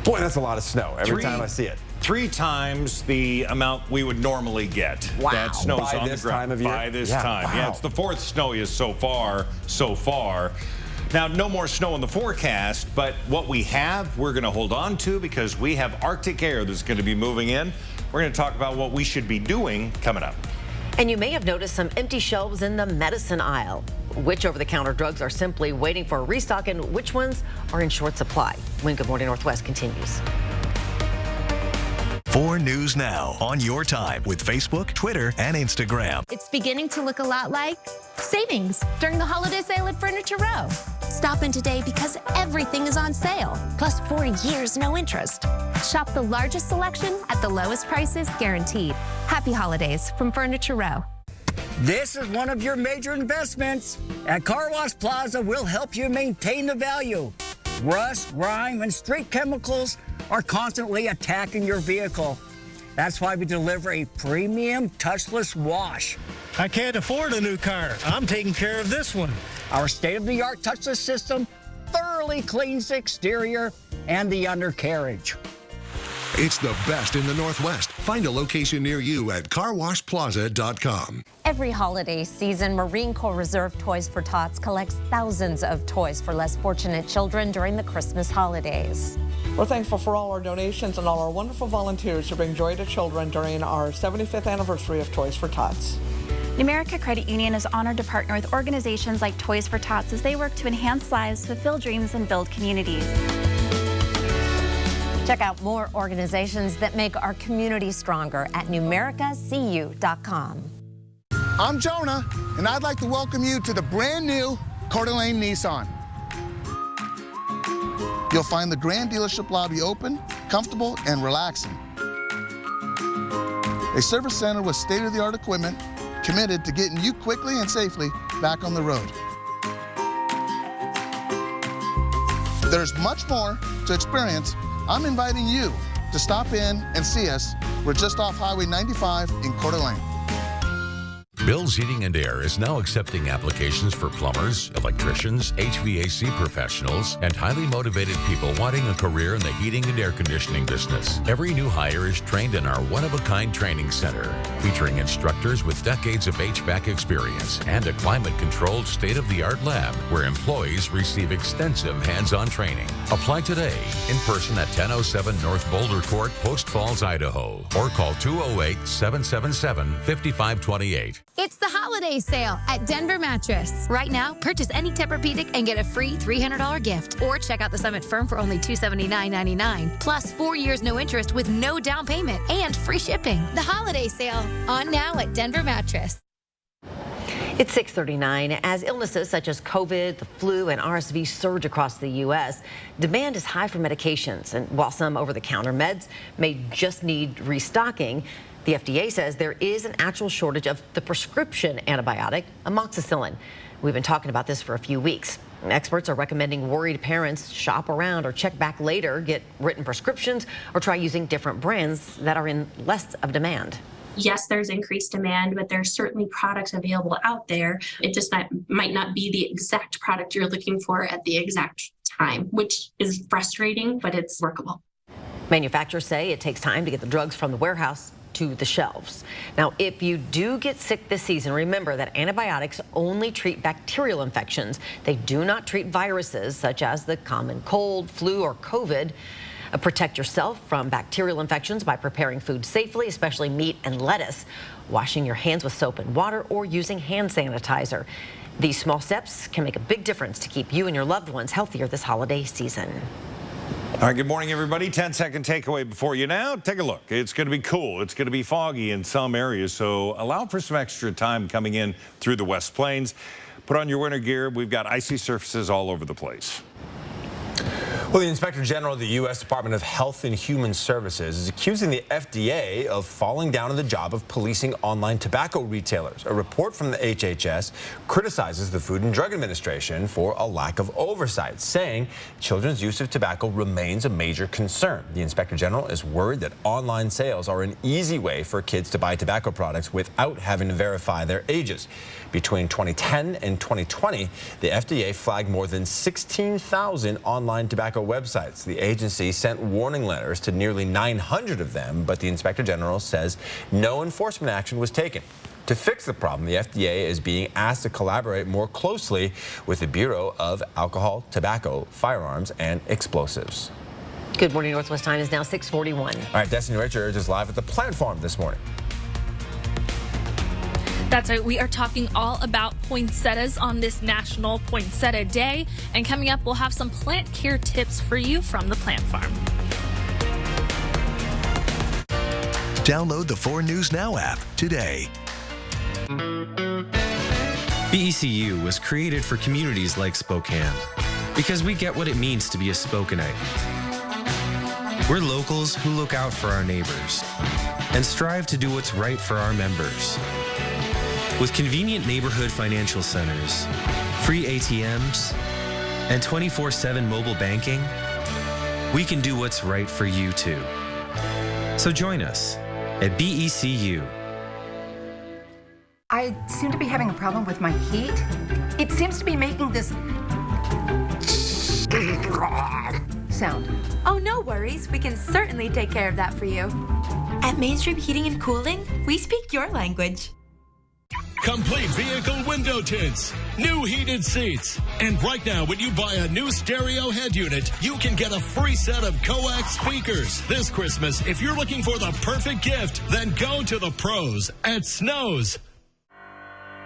boy, that's a lot of snow every time I see it. 3 times the amount we would normally get. Wow. That snow's By on this the ground. time of year? By this Yeah, time. wow. Yeah, it's the 4th snowiest so far. Now, no more snow in the forecast, but what we have, we're going to hold on to because we have Arctic air that's going to be moving in. We're going to talk about what we should be doing coming up. And you may have noticed some empty shelves in the medicine aisle. Which over-the-counter drugs are simply waiting for a restock and which ones are in short supply? When Good Morning Northwest continues. 4 News Now on your time with Facebook, Twitter, and Instagram. It's beginning to look a lot like savings during the holiday sale at Furniture Row. Stop in today because everything is on sale, plus 4 years no interest. Shop the largest selection at the lowest prices guaranteed. Happy holidays from Furniture Row. This is one of your major investments. At Car Wash Plaza, we'll help you maintain the value. Rust, grime, and street chemicals are constantly attacking your vehicle. That's why we deliver a premium touchless wash. I can't afford a new car. I'm taking care of this one. Our state-of-the-art touchless system thoroughly cleans the exterior and the undercarriage. It's the best in the Northwest. Find a location near you at carwashplaza.com. Every holiday season, Marine Corps Reserve Toys for Tots collects thousands of toys for less fortunate children during the Christmas holidays. We're thankful for all our donations and all our wonderful volunteers who bring joy to children during our 75th anniversary of Toys for Tots. Numerica Credit Union is honored to partner with organizations like Toys for Tots as they work to enhance lives, fulfill dreams, and build communities. Check out more organizations that make our community stronger at numericacu.com. I'm Jonah, and I'd like to welcome you to the brand new Coeur d'Alene Nissan. You'll find the grand dealership lobby open, comfortable, and relaxing. A service center with state-of-the-art equipment committed to getting you quickly and safely back on the road. There's much more to experience. I'm inviting you to stop in and see us. We're just off Highway 95 in Coeur d'Alene. Bill's Heating and Air is now accepting applications for plumbers, electricians, HVAC professionals, and highly motivated people wanting a career in the heating and air conditioning business. Every new hire is trained in our one-of-a-kind training center, featuring instructors with decades of HVAC experience and a climate-controlled state-of-the-art lab where employees receive extensive hands-on training. Apply today in person at 1007 North Boulder Court, Post Falls, Idaho, or call 208-777-5528. It's the holiday sale at Denver Mattress. Right now, purchase any Tempur-Pedic and get a free $300 gift. Or check out the Summit Firm for only $279.99. Plus 4 years no interest with no down payment and free shipping. The holiday sale on now at Denver Mattress. It's 6:39. As illnesses such as COVID, the flu, and RSV surge across the U.S., demand is high for medications. And while some over-the-counter meds may just need restocking, the FDA says there is an actual shortage of the prescription antibiotic, amoxicillin. We've been talking about this for a few weeks. Experts are recommending worried parents shop around or check back later, get written prescriptions, or try using different brands that are in less of demand. Yes, there's increased demand, but there's certainly products available out there. It just might not be the exact product you're looking for at the exact time, which is frustrating, but it's workable. Manufacturers say it takes time to get the drugs from the warehouse to the shelves. Now, if you do get sick this season, remember that antibiotics only treat bacterial infections. They do not treat viruses such as the common cold, flu, or COVID. Protect yourself from bacterial infections by preparing food safely, especially meat and lettuce, washing your hands with soap and water, or using hand sanitizer. These small steps can make a big difference to keep you and your loved ones healthier this holiday season. All right, good morning, everybody. 10-second takeaway before you now. Take a look. It's going to be cool. It's going to be foggy in some areas, so allow for some extra time coming in through the West Plains. Put on your winter gear. We've got icy surfaces all over the place. Well, the Inspector General of the U.S. Department of Health and Human Services is accusing the FDA of falling down on the job of policing online tobacco retailers. A report from the HHS criticizes the Food and Drug Administration for a lack of oversight, saying children's use of tobacco remains a major concern. The Inspector General is worried that online sales are an easy way for kids to buy tobacco products without having to verify their ages. Between 2010 and 2020, the FDA flagged more than 16,000 online tobacco websites. The agency sent warning letters to nearly 900 of them, but the Inspector General says no enforcement action was taken. To fix the problem, the FDA is being asked to collaborate more closely with the Bureau of Alcohol, Tobacco, Firearms, and Explosives. Good morning, Northwest Time is now 6:41. All right, Destiny Richards is live at the plant farm this morning. That's right. We are talking all about poinsettias on this National Poinsettia Day. And coming up, we'll have some plant care tips for you from the plant farm. Download the 4 News Now app today. BECU was created for communities like Spokane because we get what it means to be a Spokanite. We're locals who look out for our neighbors and strive to do what's right for our members. With convenient neighborhood financial centers, free ATMs, and 24/7 mobile banking, we can do what's right for you too. So join us at BECU. I seem to be having a problem with my heat. It seems to be making this sound. Oh, no worries. We can certainly take care of that for you. At Mainstream Heating and Cooling, we speak your language. Complete vehicle window tints, new heated seats. And right now, when you buy a new stereo head unit, you can get a free set of coax speakers. This Christmas, if you're looking for the perfect gift, then go to the pros at Snow's.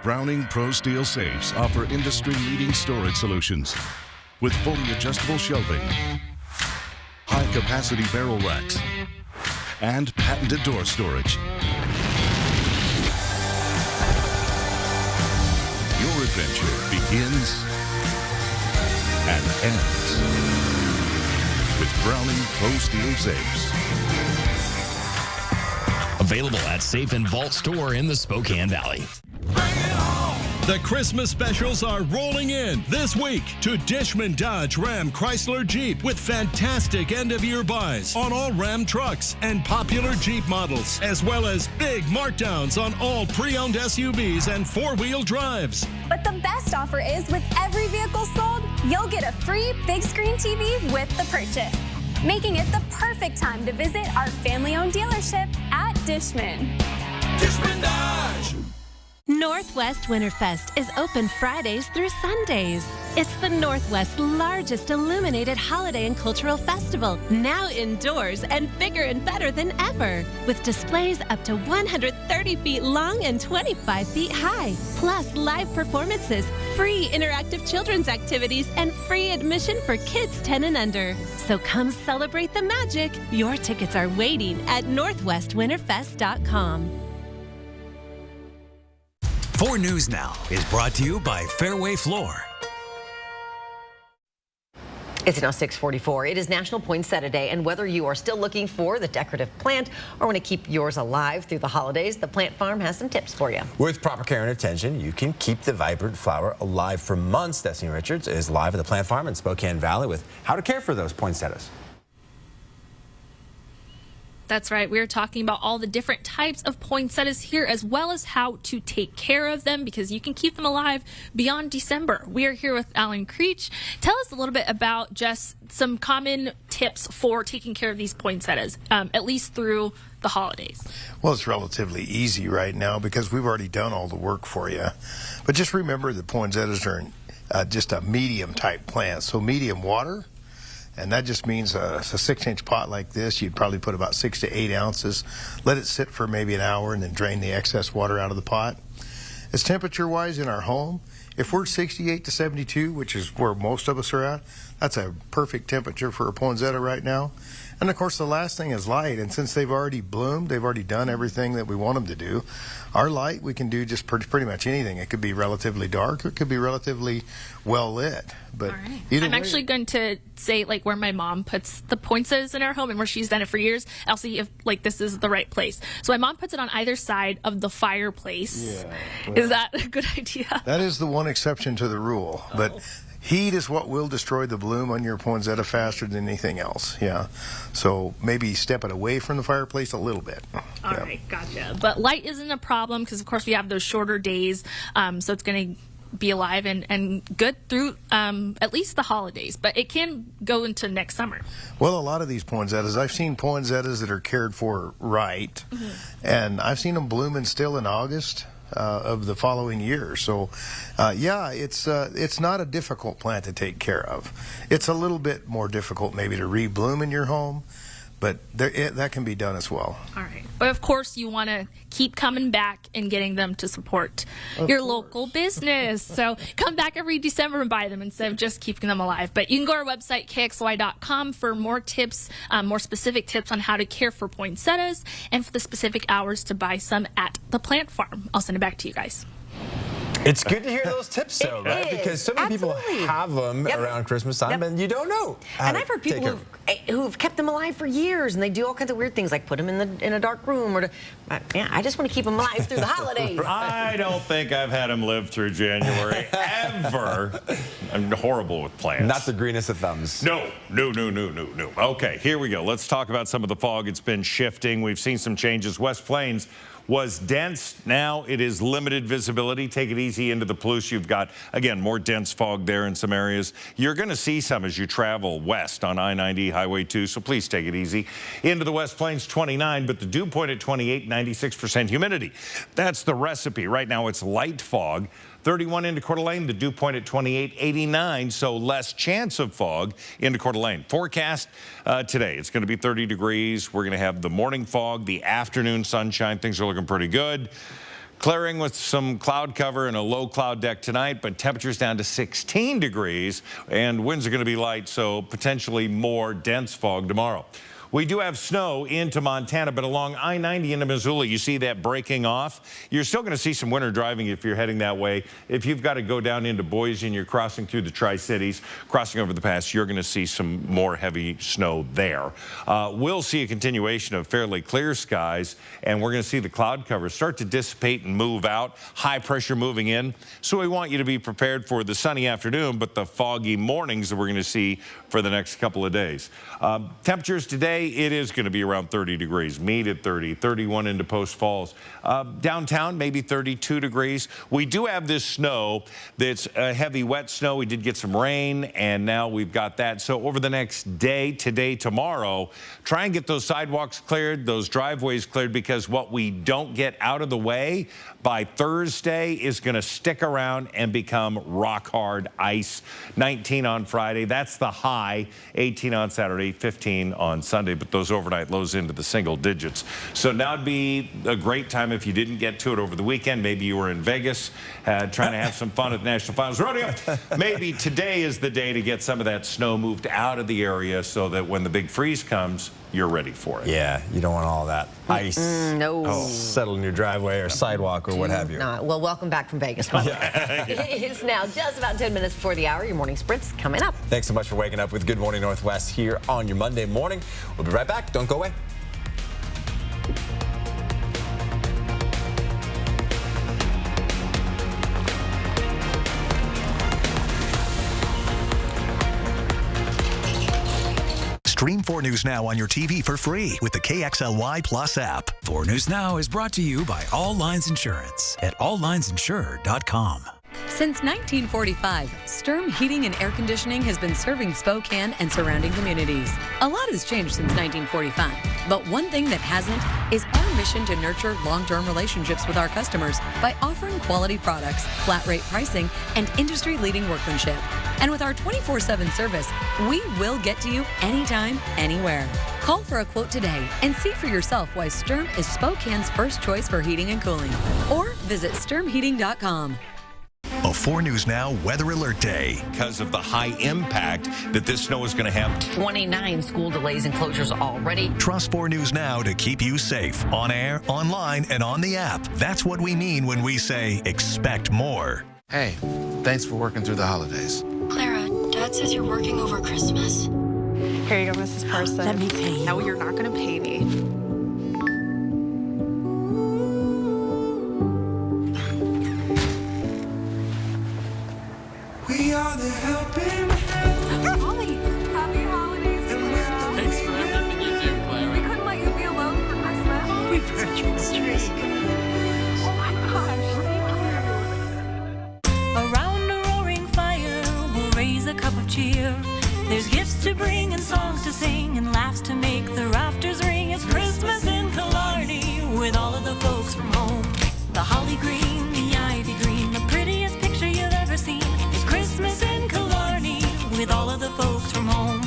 Browning Pro Steel Safes offer industry-leading storage solutions with fully adjustable shelving, high-capacity barrel racks, and patented door storage. Your adventure begins and ends with Browning Pro Steel Safes. Available at Safe and Vault Store in the Spokane Valley. The Christmas specials are rolling in this week to Dishman Dodge Ram Chrysler Jeep with fantastic end-of-year buys on all Ram trucks and popular Jeep models, as well as big markdowns on all pre-owned SUVs and four-wheel drives. But the best offer is with every vehicle sold, you'll get a free big screen TV with the purchase, making it the perfect time to visit our family-owned dealership at Dishman. Dishman Dodge! Northwest Winterfest is open Fridays through Sundays. It's the Northwest's largest illuminated holiday and cultural festival, now indoors and bigger and better than ever, with displays up to 130 feet long and 25 feet high, plus live performances, free interactive children's activities, and free admission for kids 10 and under. So come celebrate the magic. Your tickets are waiting at northwestwinterfest.com. 4 News Now is brought to you by Fairway Floor. It's now 6:44. It is National Poinsettia Day, and whether you are still looking for the decorative plant or want to keep yours alive through the holidays, the Plant Farm has some tips for you. With proper care and attention, you can keep the vibrant flower alive for months. Destiny Richards is live at the Plant Farm in Spokane Valley with how to care for those poinsettias. That's right. We're talking about all the different types of poinsettias here, as well as how to take care of them, because you can keep them alive beyond December. We are here with Alan Creech. Tell us a little bit about just some common tips for taking care of these poinsettias, at least through the holidays. Well, it's relatively easy right now because we've already done all the work for you. But just remember that poinsettias are just a medium type plant, so medium water. And that just means a 6-inch pot like this, you'd probably put about 6 to 8 ounces. Let it sit for maybe an hour and then drain the excess water out of the pot. As temperature-wise in our home, if we're 68 to 72, which is where most of us are at, that's a perfect temperature for a poinsettia right now. And of course, the last thing is light. And since they've already bloomed, they've already done everything that we want them to do. Our light, we can do just pretty much anything. It could be relatively dark, or it could be relatively well lit. But either I'm actually going to say like where my mom puts the poinsettias in our home and where she's done it for years. I'll see if like this is the right place. So my mom puts it on either side of the fireplace. Yeah, well, is that a good idea? That is the one exception to the rule. But heat is what will destroy the bloom on your poinsettia faster than anything else. Yeah. So maybe step it away from the fireplace a little bit. All right, gotcha. But light isn't a problem because, of course, we have those shorter days, so it's going to be alive and good through at least the holidays. But it can go into next summer. Well, a lot of these poinsettias, I've seen poinsettias that are cared for right, and I've seen them blooming still in August of the following year. So, yeah, it's not a difficult plant to take care of. It's a little bit more difficult maybe to rebloom in your home, but that can be done as well. All right. But of course, you want to keep coming back and getting them to support your local business. So come back every December and buy them instead of just keeping them alive. But you can go to our website, KXLY.com, for more tips, more specific tips on how to care for poinsettias and for the specific hours to buy some at the Plant Farm. I'll send it back to you guys. It's good to hear those tips, though, right? Because so many people have them around Christmas time, and you don't know. And I've heard people who've kept them alive for years, and they do all kinds of weird things, like put them in a dark room, or I just want to keep them alive through the holidays. I don't think I've had them live through January ever. I'm horrible with plants. Not the greenest of thumbs. No. Okay, here we go. Let's talk about some of the fog. It's been shifting. We've seen some changes. West Plains was dense. Now it is limited visibility. Take it easy into the Palouse. You've got, again, more dense fog there in some areas. You're going to see some as you travel west on I-90, Highway 2, so please take it easy. Into the West Plains, 29, but the dew point at 28, 96% humidity. That's the recipe. Right now it's light fog. 31 into Coeur d'Alene, the dew point at 28, 89, so less chance of fog into Coeur d'Alene. Forecast today, it's going to be 30 degrees. We're going to have the morning fog, the afternoon sunshine. Things are looking pretty good. Clearing with some cloud cover and a low cloud deck tonight, but temperatures down to 16 degrees, and winds are going to be light, so potentially more dense fog tomorrow. We do have snow into Montana, but along I-90 into Missoula, you see that breaking off. You're still going to see some winter driving if you're heading that way. If you've got to go down into Boise and you're crossing through the Tri-Cities, crossing over the pass, you're going to see some more heavy snow there. We'll see a continuation of fairly clear skies, and we're going to see the cloud cover start to dissipate and move out. High pressure moving in. So we want you to be prepared for the sunny afternoon, but the foggy mornings that we're going to see for the next couple of days. Temperatures today, it is going to be around 30 degrees. Mead at 30, 31 into Post Falls. Downtown, maybe 32 degrees. We do have this snow that's heavy, wet snow. We did get some rain, and now we've got that. So over the next day, today, tomorrow, try and get those sidewalks cleared, those driveways cleared, because what we don't get out of the way by Thursday is going to stick around and become rock hard ice. 19 on Friday. That's the high. 18 on Saturday, 15 on Sunday, but those overnight lows into the single digits. So now would be a great time if you didn't get to it over the weekend. Maybe you were in Vegas trying to have some fun at the National Finals Rodeo. Maybe today is the day to get some of that snow moved out of the area so that when the big freeze comes, you're ready for it. Yeah, you don't want all that ice settle in your driveway or sidewalk or what have you. Well, welcome back from Vegas. It is now just about 10 minutes before the hour. Your morning sprint's coming up. Thanks so much for waking up with Good Morning Northwest here on your Monday morning. We'll be right back. Don't go away. Stream 4 News Now on your TV for free with the KXLY Plus app. 4 News Now is brought to you by All Lines Insurance at alllinesinsured.com. Since 1945, Sturm Heating and Air Conditioning has been serving Spokane and surrounding communities. A lot has changed since 1945, but one thing that hasn't is our mission to nurture long-term relationships with our customers by offering quality products, flat rate pricing, and industry-leading workmanship. And with our 24/7 service, we will get to you anytime, anywhere. Call for a quote today and see for yourself why Sturm is Spokane's first choice for heating and cooling. Or visit sturmheating.com. A 4 News Now Weather Alert Day. Because of the high impact that this snow is going to have. 29 school delays and closures already. Trust 4 News Now to keep you safe on air, online, and on the app. That's what we mean when we say expect more. Hey, thanks for working through the holidays. Clara, Dad says you're working over Christmas. Here you go, Mrs. Parsons. Let me pay you. No, you're not going to pay me. We are the helping hand. Holly, happy holidays, Clara. Thanks for everything you do, Clara. We couldn't let you be alone for Christmas. We purchased a tree. Oh my gosh, thank you. Around a roaring fire, we'll raise a cup of cheer. There's gifts to bring and songs to sing and laughs to make the rafters ring. It's Christmas in Killarney with all of the folks from home. The holly green, the ivy green, the prettiest picture you've ever seen. It's Christmas in Killarney with all of the folks from home.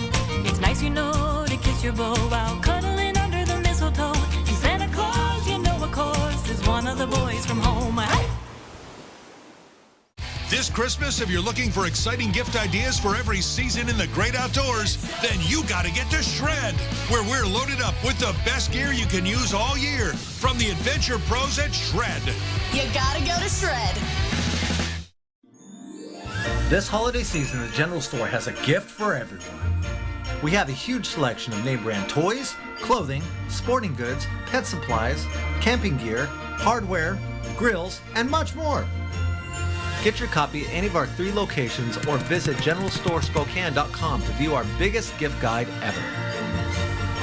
It's nice, you know, to kiss your beau while cuddling under the mistletoe. And Santa Claus, you know, of course, is one of the boys from home. This Christmas, if you're looking for exciting gift ideas for every season in the great outdoors, then you got to get to Shred, where we're loaded up with the best gear you can use all year from the adventure pros at Shred. You got to go to Shred. This holiday season, the General Store has a gift for everyone. We have a huge selection of name brand toys, clothing, sporting goods, pet supplies, camping gear, hardware, grills, and much more. Get your copy at any of our 3 locations or visit GeneralStoreSpokane.com to view our biggest gift guide ever.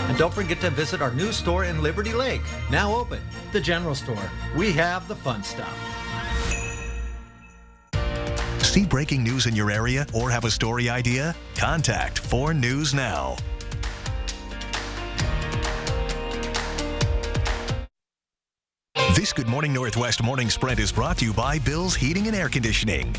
And don't forget to visit our new store in Liberty Lake, now open. The General Store. We have the fun stuff. See breaking news in your area or have a story idea? Contact 4 News Now. This Good Morning Northwest morning sprint is brought to you by Bill's Heating and Air Conditioning.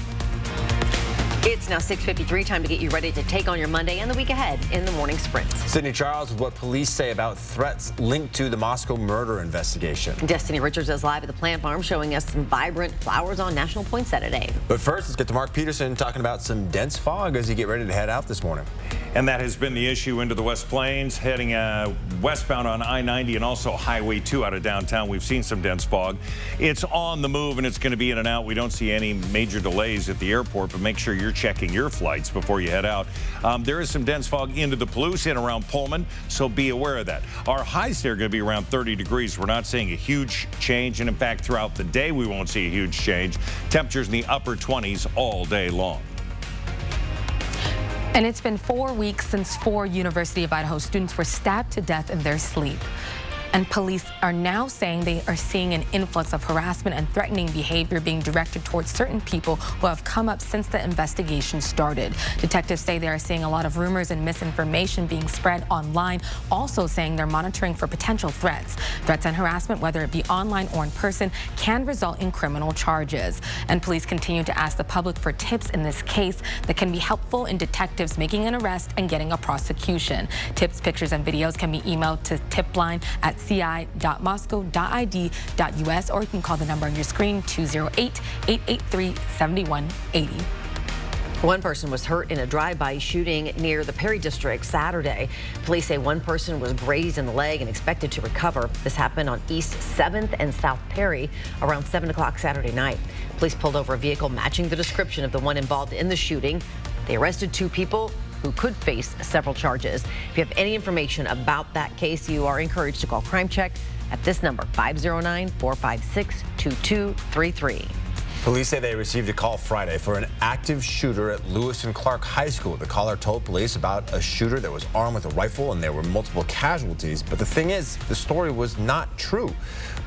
It's now 6:53, time to get you ready to take on your Monday and the week ahead in the morning sprint. Sydney Charles with what police say about threats linked to the Moscow murder investigation. Destiny Richards is live at the plant farm showing us some vibrant flowers on National Poinsettia Day. But first, let's get to Mark Peterson talking about some dense fog as you get ready to head out this morning. And that has been the issue into the West Plains, heading westbound on I-90 and also Highway 2 out of downtown. We've seen some dense fog. It's on the move, and it's going to be in and out. We don't see any major delays at the airport, but make sure you're checking your flights before you head out. There is some dense fog into the Palouse and around Pullman, so be aware of that. Our highs there are going to be around 30 degrees. We're not seeing a huge change, and in fact, throughout the day, we won't see a huge change. Temperatures in the upper 20s all day long. And it's been 4 weeks since 4 University of Idaho students were stabbed to death in their sleep. And police are now saying they are seeing an influx of harassment and threatening behavior being directed towards certain people who have come up since the investigation started. Detectives say they are seeing a lot of rumors and misinformation being spread online, also saying they're monitoring for potential threats. Threats and harassment, whether it be online or in person, can result in criminal charges. And police continue to ask the public for tips in this case that can be helpful in detectives making an arrest and getting a prosecution. Tips, pictures, and videos can be emailed to tipline at ci.moscow.id.us, or you can call the number on your screen, 208-883-7180. One person was hurt in a drive-by shooting near the Perry District Saturday. Police say one person was grazed in the leg and expected to recover. This happened on East 7th and South Perry around 7 o'clock Saturday night. Police pulled over a vehicle matching the description of the one involved in the shooting. They arrested 2 people who could face several charges. If you have any information about that case, you are encouraged to call Crime Check at this number, 509-456-2233. Police say they received a call Friday for an active shooter at Lewis and Clark High School. The caller told police about a shooter that was armed with a rifle, and there were multiple casualties. But the thing is, the story was not true.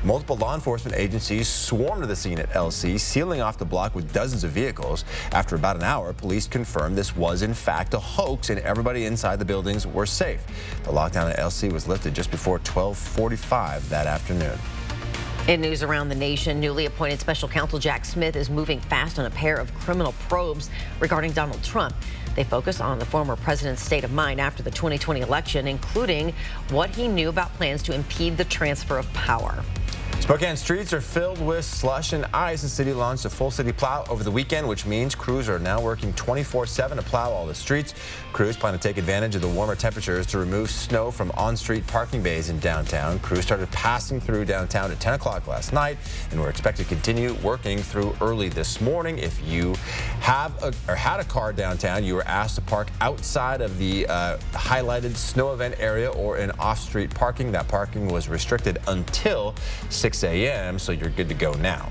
Multiple law enforcement agencies swarmed to the scene at LC, sealing off the block with dozens of vehicles. After about an hour, police confirmed this was in fact a hoax and everybody inside the buildings were safe. The lockdown at LC was lifted just before 12:45 that afternoon. In news around the nation, newly appointed special counsel Jack Smith is moving fast on a pair of criminal probes regarding Donald Trump. They focus on the former president's state of mind after the 2020 election, including what he knew about plans to impede the transfer of power. Spokane streets are filled with slush and ice. The city launched a full city plow over the weekend, which means crews are now working 24/7 to plow all the streets. Crews plan to take advantage of the warmer temperatures to remove snow from on-street parking bays in downtown. Crews started passing through downtown at 10 o'clock last night and were expected to continue working through early this morning. If you have had a car downtown, you were asked to park outside of the highlighted snow event area or in off-street parking. That parking was restricted until 6 a.m., so you're good to go now.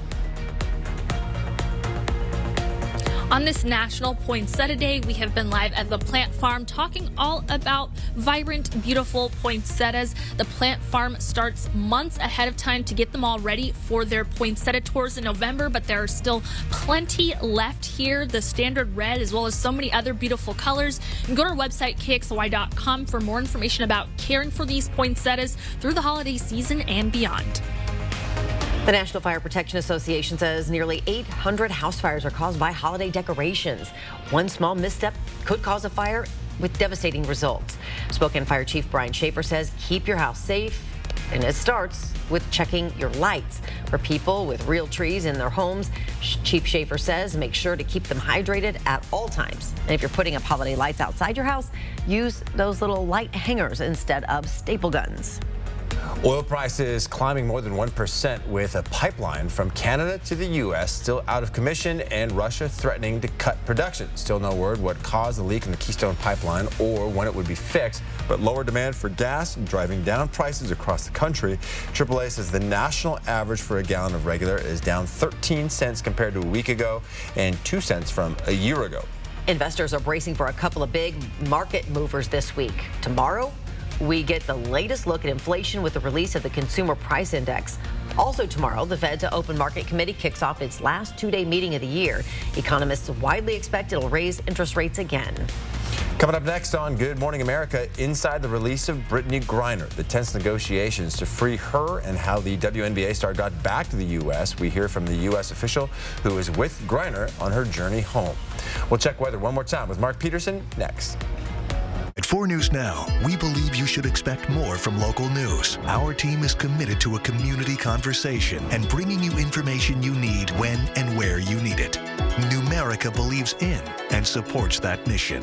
On this National Poinsettia Day, we have been live at the Plant Farm talking all about vibrant, beautiful poinsettias. The Plant Farm starts months ahead of time to get them all ready for their poinsettia tours in November, but there are still plenty left here. The standard red, as well as so many other beautiful colors. You can go to our website, kxly.com, for more information about caring for these poinsettias through the holiday season and beyond. The National Fire Protection Association says nearly 800 house fires are caused by holiday decorations. One small misstep could cause a fire with devastating results. Spokane Fire Chief Brian Schaefer says keep your house safe, and it starts with checking your lights. For people with real trees in their homes, Chief Schaefer says make sure to keep them hydrated at all times. And if you're putting up holiday lights outside your house, use those little light hangers instead of staple guns. Oil prices climbing more than 1%, with a pipeline from Canada to the U.S. still out of commission and Russia threatening to cut production. Still no word what caused the leak in the Keystone Pipeline or when it would be fixed, but lower demand for gas driving down prices across the country. AAA says the national average for a gallon of regular is down 13 cents compared to a week ago and 2 cents from a year ago. Investors are bracing for a couple of big market movers this week. Tomorrow, we get the latest look at inflation with the release of the Consumer Price Index. Also tomorrow, the Fed's Open Market Committee kicks off its last 2-day meeting of the year. Economists widely expect it'll raise interest rates again. Coming up next on Good Morning America, inside the release of Brittany Griner, the tense negotiations to free her and how the WNBA star got back to the U.S. We hear from the U.S. official who is with Griner on her journey home. We'll check weather one more time with Mark Peterson next. At 4 News Now, we believe you should expect more from local news. Our team is committed to a community conversation and bringing you information you need when and where you need it. Numerica believes in and supports that mission.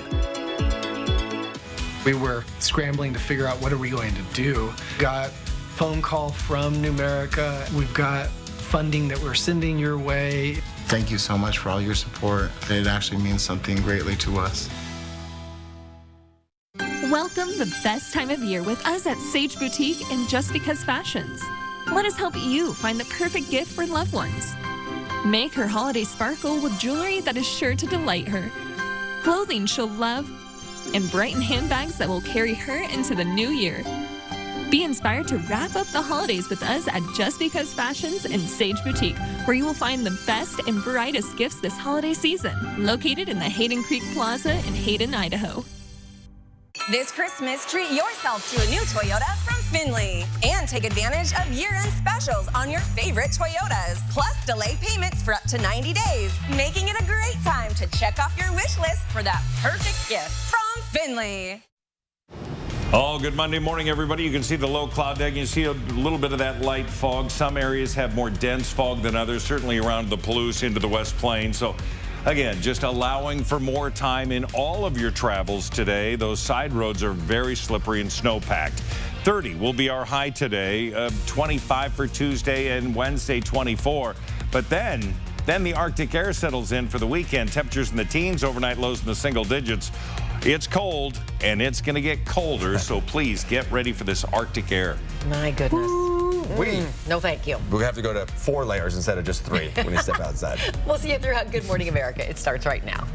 We were scrambling to figure out what are we going to do. Got phone call from Numerica. We've got funding that we're sending your way. Thank you so much for all your support. It actually means something greatly to us. Welcome the best time of year with us at Sage Boutique and Just Because Fashions. Let us help you find the perfect gift for loved ones. Make her holiday sparkle with jewelry that is sure to delight her, clothing she'll love, and brighten handbags that will carry her into the new year. Be inspired to wrap up the holidays with us at Just Because Fashions and Sage Boutique, where you will find the best and brightest gifts this holiday season. Located in the Hayden Creek Plaza in Hayden, Idaho. This Christmas, treat yourself to a new Toyota from Findlay and take advantage of year-end specials on your favorite Toyotas, plus delay payments for up to 90 days, making it a great time to check off your wish list for that perfect gift from Findlay. Oh, good Monday morning, everybody. You can see the low cloud deck. You see a little bit of that light fog. Some areas have more dense fog than others, certainly around the Palouse into the West Plains. So again, just allowing for more time in all of your travels today. Those side roads are very slippery and snow-packed. 30 will be our high today, 25 for Tuesday and Wednesday, 24. But then the Arctic air settles in for the weekend. Temperatures in the teens, overnight lows in the single digits. It's cold, and it's going to get colder, so please get ready for this Arctic air. My goodness. No, thank you. We have to go to 4 layers instead of just 3 when you step outside. We'll see you throughout Good Morning America. It starts right now.